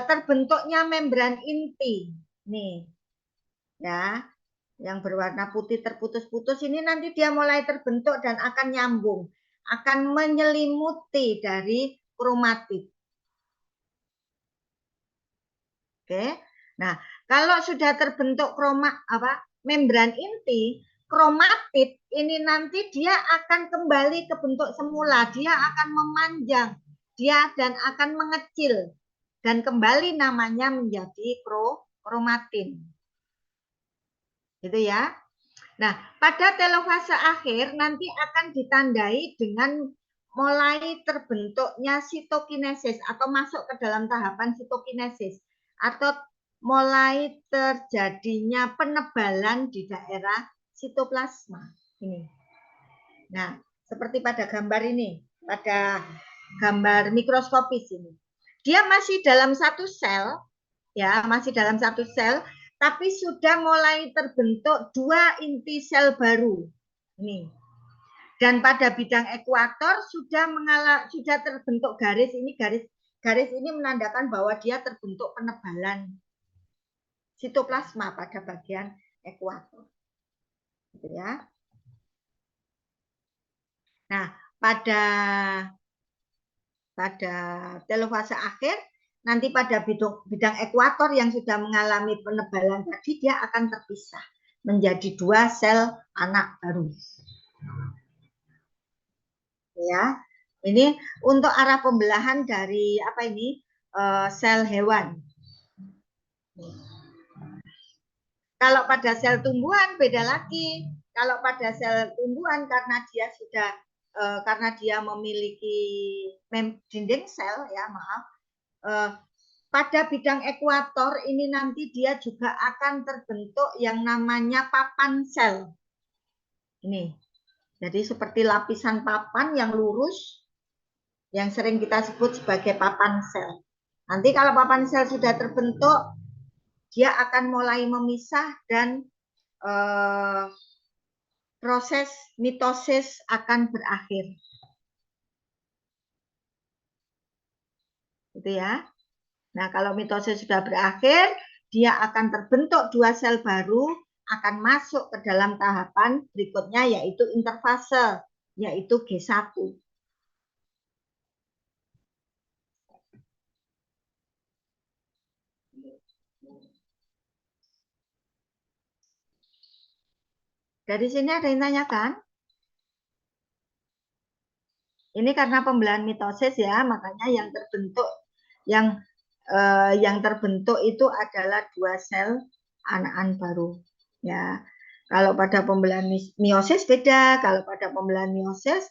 [SPEAKER 1] terbentuknya membran inti. Nih, ya, yang berwarna putih terputus-putus ini nanti dia mulai terbentuk dan akan nyambung, akan menyelimuti dari kromatid. Oke. Nah, kalau sudah terbentuk membran inti, kromatid ini nanti dia akan kembali ke bentuk semula, dia akan memanjang, dia dan akan mengecil dan kembali namanya menjadi kromatin. Gitu ya. Nah, pada telofase akhir nanti akan ditandai dengan mulai terbentuknya sitokinesis atau masuk ke dalam tahapan sitokinesis atau mulai terjadinya penebalan di daerah sitoplasma ini. Nah, seperti pada gambar ini, pada gambar mikroskopis ini. Dia masih dalam satu sel, ya, masih dalam satu sel, tapi sudah mulai terbentuk 2 inti sel baru. Ini. Dan pada bidang ekuator sudah terbentuk garis ini, garis ini menandakan bahwa dia terbentuk penebalan sitoplasma pada bagian ekuator. Gitu ya. Nah, pada telofase akhir, nanti pada bidang ekuator yang sudah mengalami penebalan tadi, dia akan terpisah menjadi 2 sel anak baru. Ya, ini untuk arah pembelahan dari sel hewan. Kalau pada sel tumbuhan beda lagi. Kalau pada sel tumbuhan karena dia memiliki dinding sel, ya maaf. Pada bidang ekuator ini nanti dia juga akan terbentuk yang namanya papan sel. Ini. Jadi seperti lapisan papan yang lurus yang sering kita sebut sebagai papan sel. Nanti kalau papan sel sudah terbentuk, dia akan mulai memisah dan proses mitosis akan berakhir. Gitu ya. Nah, kalau mitosis sudah berakhir, dia akan terbentuk 2 sel baru, akan masuk ke dalam tahapan berikutnya yaitu interfase, yaitu G1. Dari sini ada yang tanyakan? Ini karena pembelahan mitosis ya, makanya yang terbentuk itu adalah 2 sel anakan baru. Ya, kalau pada pembelahan meiosis beda. Kalau pada pembelahan meiosis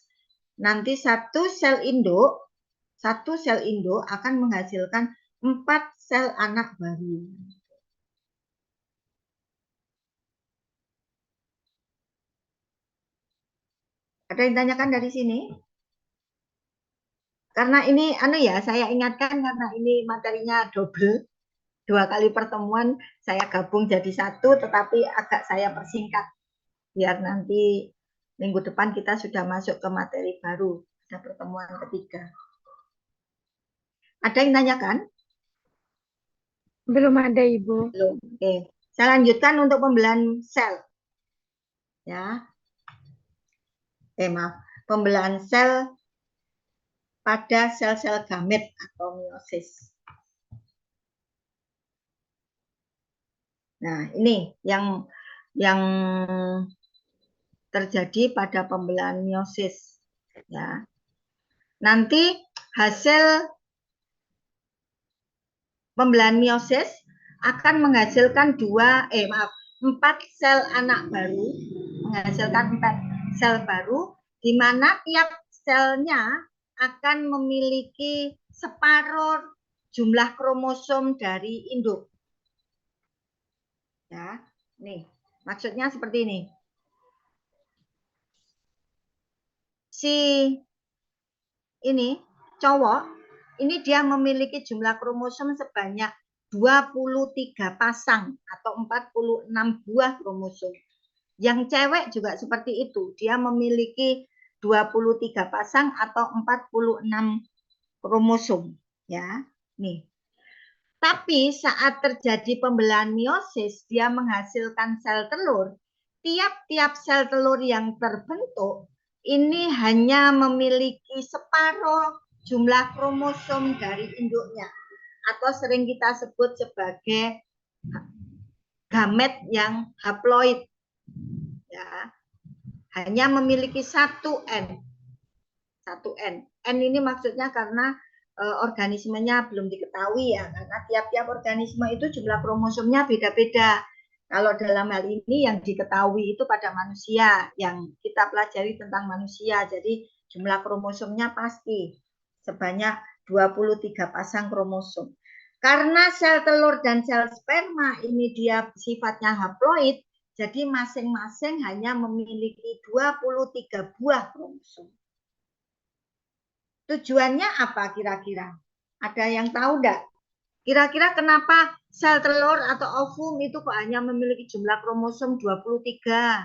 [SPEAKER 1] nanti satu sel induk akan menghasilkan 4 sel anak baru. Ada yang tanyakan dari sini? Karena ini saya ingatkan karena ini materinya double. 2 kali pertemuan saya gabung jadi 1, tetapi agak saya persingkat. Biar nanti minggu depan kita sudah masuk ke materi baru, ada pertemuan ketiga. Ada yang tanyakan?
[SPEAKER 3] Belum ada, Ibu.
[SPEAKER 1] Belum. Oke. Saya lanjutkan untuk pembelahan sel. Ya. Maaf. Pembelahan sel pada sel-sel gamet atau meiosis. Nah, ini yang terjadi pada pembelahan meiosis. Ya. Nanti hasil pembelahan meiosis akan menghasilkan 4 sel anak baru, menghasilkan 4 sel baru, di mana tiap selnya akan memiliki separuh jumlah kromosom dari induk. Ya, nih, maksudnya seperti ini. Si ini cowok, ini dia memiliki jumlah kromosom sebanyak 23 pasang atau 46 buah kromosom. Yang cewek juga seperti itu, dia memiliki 23 pasang atau 46 kromosom, ya. Nih. Tapi saat terjadi pembelahan meiosis, dia menghasilkan sel telur. Tiap-tiap sel telur yang terbentuk ini hanya memiliki separuh jumlah kromosom dari induknya. atau sering kita sebut sebagai gamet yang haploid. Ya, hanya memiliki satu N. Satu N. N ini maksudnya karena organismenya belum diketahui ya, karena tiap-tiap organisme itu jumlah kromosomnya beda-beda. Kalau dalam hal ini yang diketahui itu pada manusia, yang kita pelajari tentang manusia, jadi jumlah kromosomnya pasti sebanyak 23 pasang kromosom. Karena sel telur dan sel sperma ini dia sifatnya haploid, jadi masing-masing hanya memiliki 23 buah kromosom. Tujuannya apa kira-kira? Ada yang tahu enggak? Kira-kira kenapa sel telur atau ovum itu kok hanya memiliki jumlah kromosom 23?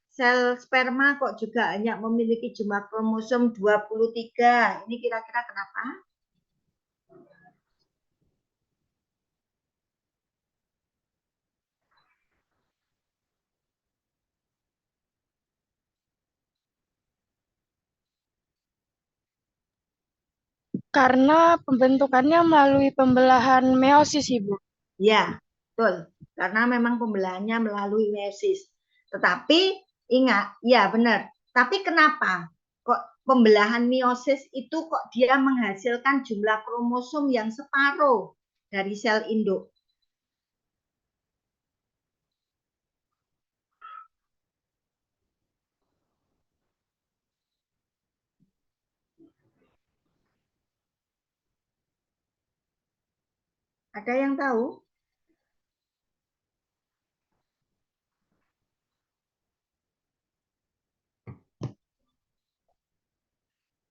[SPEAKER 1] Sel sperma kok juga hanya memiliki jumlah kromosom 23? Ini kira-kira kenapa?
[SPEAKER 3] Karena pembentukannya melalui pembelahan meiosis, Ibu.
[SPEAKER 1] Ya, betul. Karena memang pembelahannya melalui meiosis. Tetapi ingat, ya benar. Tapi kenapa kok pembelahan meiosis itu kok dia menghasilkan jumlah kromosom yang separuh dari sel induk? Ada yang tahu?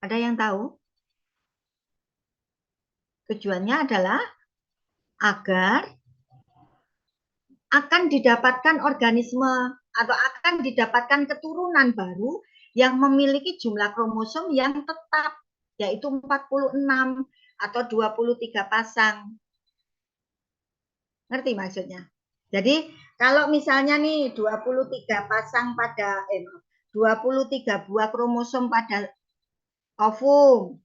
[SPEAKER 1] Ada yang tahu? Tujuannya adalah agar akan didapatkan organisme atau akan didapatkan keturunan baru yang memiliki jumlah kromosom yang tetap, yaitu 46 atau 23 pasang. Ngerti maksudnya? Jadi kalau misalnya nih 23 pasang pada 23 buah kromosom pada ovum,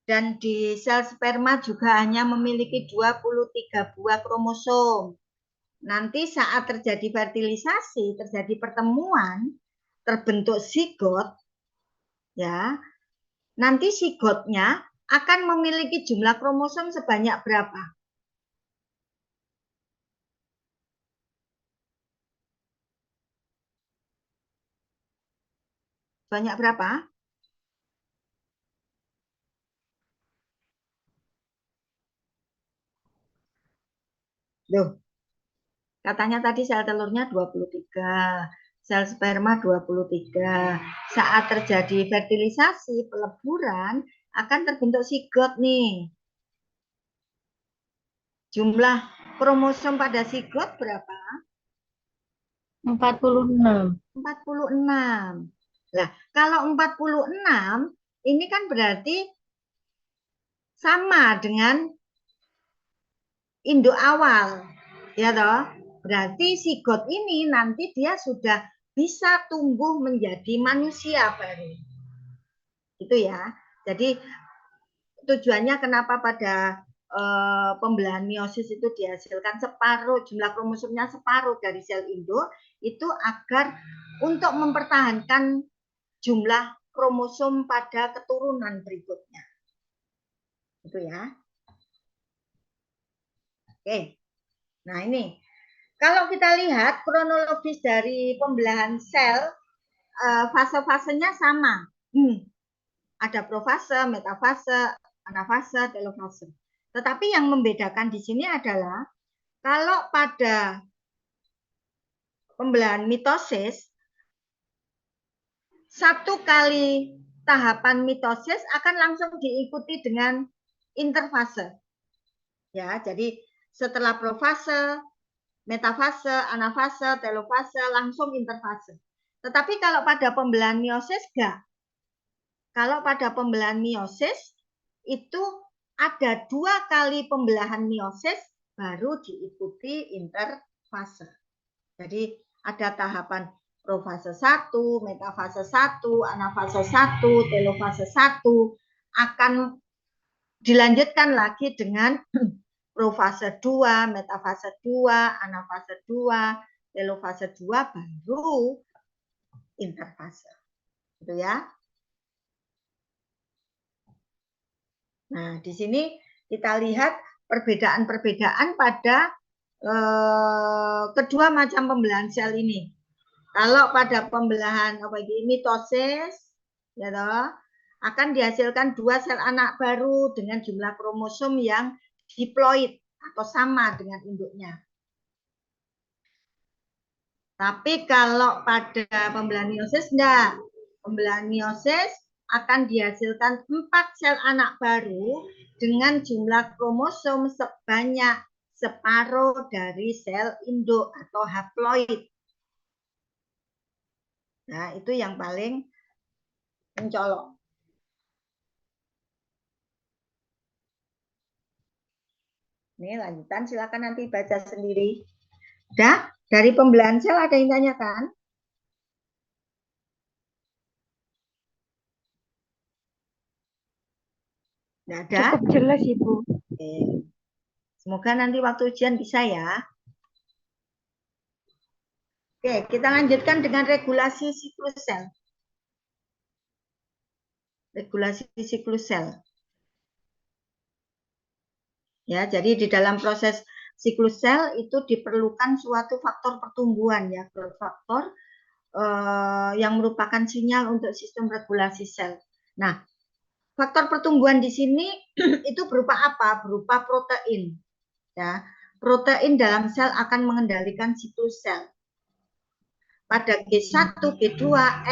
[SPEAKER 1] dan di sel sperma juga hanya memiliki 23 buah kromosom. Nanti saat terjadi fertilisasi, terjadi pertemuan, terbentuk zigot, ya. Nanti zigotnya akan memiliki jumlah kromosom sebanyak berapa? Banyak berapa? Loh, katanya tadi sel telurnya 23, sel sperma 23. Saat terjadi fertilisasi, peleburan, akan terbentuk zigot nih. Jumlah kromosom pada zigot berapa?
[SPEAKER 2] 46.
[SPEAKER 1] 46. Nah, kalau 46, ini kan berarti sama dengan induk awal, ya toh? Berarti zigot ini nanti dia sudah bisa tumbuh menjadi manusia baru. Itu ya. Jadi tujuannya kenapa pada pembelahan meiosis itu dihasilkan separuh, jumlah kromosomnya separuh dari sel induk, itu agar untuk mempertahankan jumlah kromosom pada keturunan berikutnya. Itu ya. Oke. Nah, ini kalau kita lihat kronologis dari pembelahan sel, fase-fasenya sama. Ada profase, metafase, anafase, telofase. Tetapi yang membedakan di sini adalah kalau pada pembelahan mitosis, satu kali tahapan mitosis akan langsung diikuti dengan interfase. Ya, jadi setelah profase, metafase, anafase, telofase, langsung interfase. Tetapi kalau pada pembelahan meiosis enggak. Kalau pada pembelahan meiosis itu ada 2 kali pembelahan meiosis baru diikuti interfase. Jadi ada tahapan profase 1, metafase 1, anafase 1, telofase 1 akan dilanjutkan lagi dengan profase 2, metafase 2, anafase 2, telofase 2, baru interfase. Gitu ya. Nah, di sini kita lihat perbedaan-perbedaan pada kedua macam pembelahan sel ini. Kalau pada pembelahan mitosis, ya toh, akan dihasilkan 2 sel anak baru dengan jumlah kromosom yang diploid atau sama dengan induknya. Tapi kalau pada pembelahan meiosis enggak. Pembelahan meiosis akan dihasilkan 4 sel anak baru dengan jumlah kromosom sebanyak separuh dari sel induk atau haploid. Nah, itu yang paling mencolok. Ini lanjutan, silakan nanti baca sendiri. Dah, dari pembelahan sel ada yang tanyakan? Nggak ada?
[SPEAKER 3] Cukup jelas, Ibu.
[SPEAKER 1] Oke. Semoga nanti waktu ujian bisa ya. Oke, kita lanjutkan dengan regulasi siklus sel. Regulasi siklus sel. Ya, jadi di dalam proses siklus sel itu diperlukan suatu faktor pertumbuhan ya, growth factor yang merupakan sinyal untuk sistem regulasi sel. Nah, faktor pertumbuhan di sini itu berupa apa? Berupa protein. Ya, protein dalam sel akan mengendalikan siklus sel. Pada G1, G2,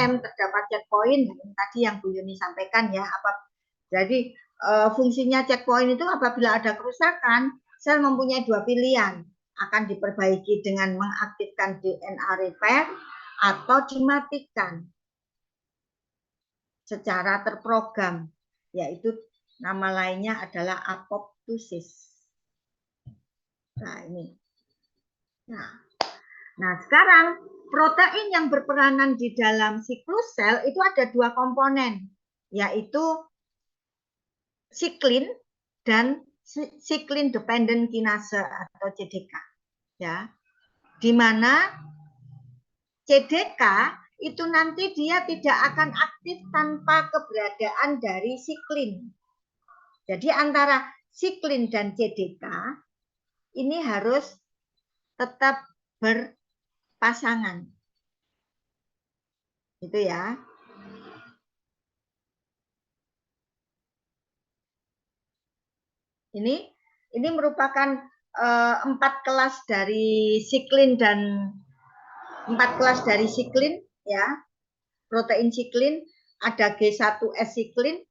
[SPEAKER 1] M terdapat checkpoint, tadi yang Bu Yuni sampaikan ya. Jadi fungsinya checkpoint itu apabila ada kerusakan, sel mempunyai 2 pilihan. Akan diperbaiki dengan mengaktifkan DNA repair atau dimatikan secara terprogram, yaitu nama lainnya adalah apoptosis. Nah, ini. Nah, sekarang protein yang berperanan di dalam siklus sel itu ada 2 komponen, yaitu siklin dan siklin dependent kinase atau CDK. Ya. Di mana CDK itu nanti dia tidak akan aktif tanpa keberadaan dari siklin. Jadi antara siklin dan CDK ini harus tetap berpasangan. Itu ya. Ini merupakan 4 kelas dari siklin dan 4 kelas dari siklin ya. Protein siklin ada G1S siklin,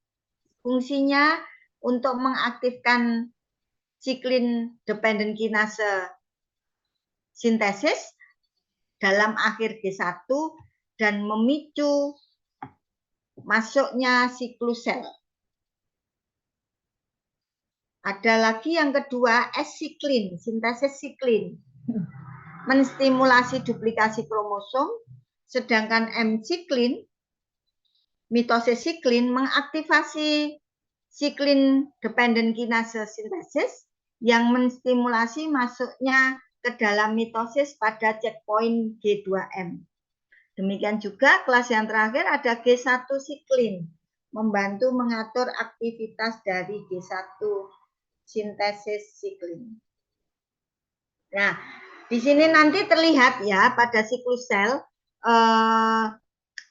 [SPEAKER 1] fungsinya untuk mengaktifkan siklin dependent kinase sintesis dalam akhir G1 dan memicu masuknya siklus sel. Ada lagi yang kedua, S-siklin, sintesis siklin. Menstimulasi duplikasi kromosom, sedangkan M-siklin, mitosis siklin, mengaktifasi siklin dependent kinase sintesis yang menstimulasi masuknya ke dalam mitosis pada checkpoint G2M. Demikian juga kelas yang terakhir ada G1 siklin, membantu mengatur aktivitas dari G1 sintesis siklin. Nah, di sini nanti terlihat ya pada siklus sel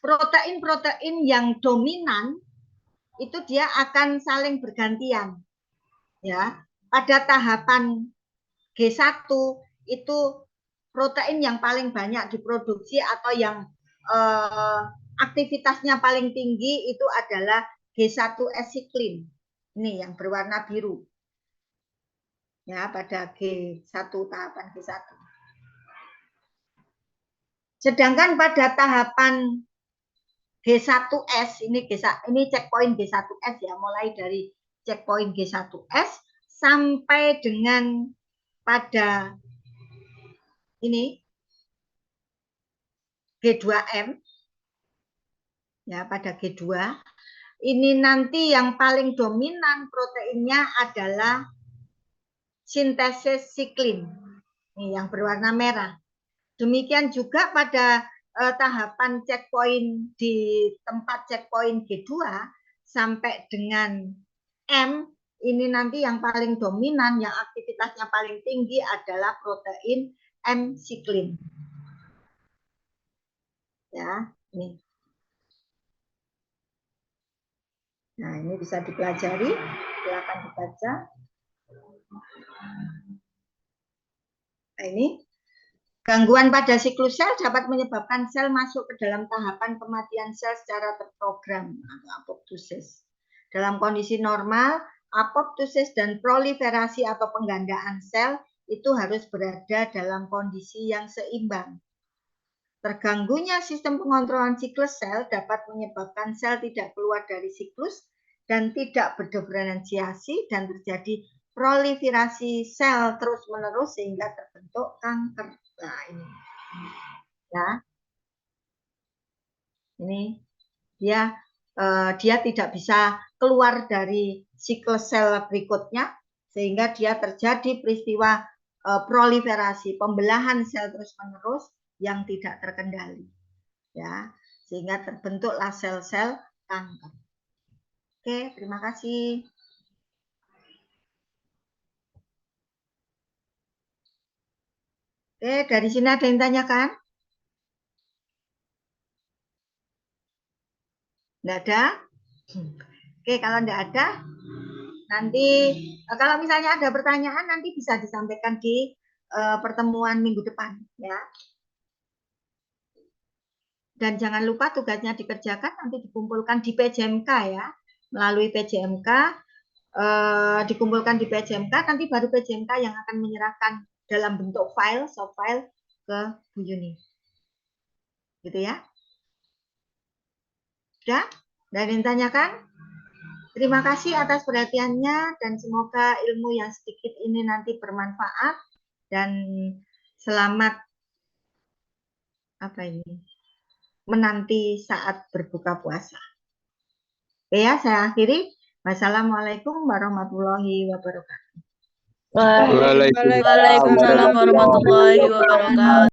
[SPEAKER 1] protein-protein yang dominan itu dia akan saling bergantian. Ya, pada tahapan G1 itu protein yang paling banyak diproduksi atau yang aktivitasnya paling tinggi itu adalah G1S siklin. Ini yang berwarna biru. Ya, pada G1 tahapan G1. Sedangkan pada tahapan G1S ini checkpoint G1S ya, mulai dari checkpoint G1S sampai dengan pada ini G2M ya, pada G2 ini nanti yang paling dominan proteinnya adalah sintesis siklin. Ini yang berwarna merah. Demikian juga pada tahapan checkpoint di tempat checkpoint G2 sampai dengan M, ini nanti yang paling dominan, yang aktivitasnya paling tinggi adalah protein M siklin. Ya, ini. Nah, ini bisa dipelajari, silakan dibaca. Nah, ini gangguan pada siklus sel dapat menyebabkan sel masuk ke dalam tahapan kematian sel secara terprogram atau apoptosis. Dalam kondisi normal, apoptosis dan proliferasi atau penggandaan sel itu harus berada dalam kondisi yang seimbang. Terganggunya sistem pengontrolan siklus sel dapat menyebabkan sel tidak keluar dari siklus dan tidak berdiferensiasi dan terjadi proliferasi sel terus-menerus sehingga terbentuk kanker. Nah, ini. Ya. Ini dia tidak bisa keluar dari siklus sel berikutnya sehingga dia terjadi peristiwa proliferasi, pembelahan sel terus-menerus yang tidak terkendali, ya, sehingga terbentuklah sel-sel kanker. Oke, terima kasih. Oke, dari sini ada yang tanyakan? Nggak ada? Oke, kalau nggak ada, nanti kalau misalnya ada pertanyaan nanti bisa disampaikan di pertemuan minggu depan, ya. Dan jangan lupa tugasnya dikerjakan, nanti dikumpulkan di PJMK ya, melalui PJMK, dikumpulkan di PJMK, nanti baru PJMK yang akan menyerahkan dalam bentuk file, soft file ke Bu Yuni. Gitu ya. Sudah? Dan yang tanyakan? Terima kasih atas perhatiannya dan semoga ilmu yang sedikit ini nanti bermanfaat dan selamat menanti saat berbuka puasa. Oke ya, saya akhiri. Wassalamualaikum warahmatullahi wabarakatuh.
[SPEAKER 5] Waalaikumsalam warahmatullahi wabarakatuh.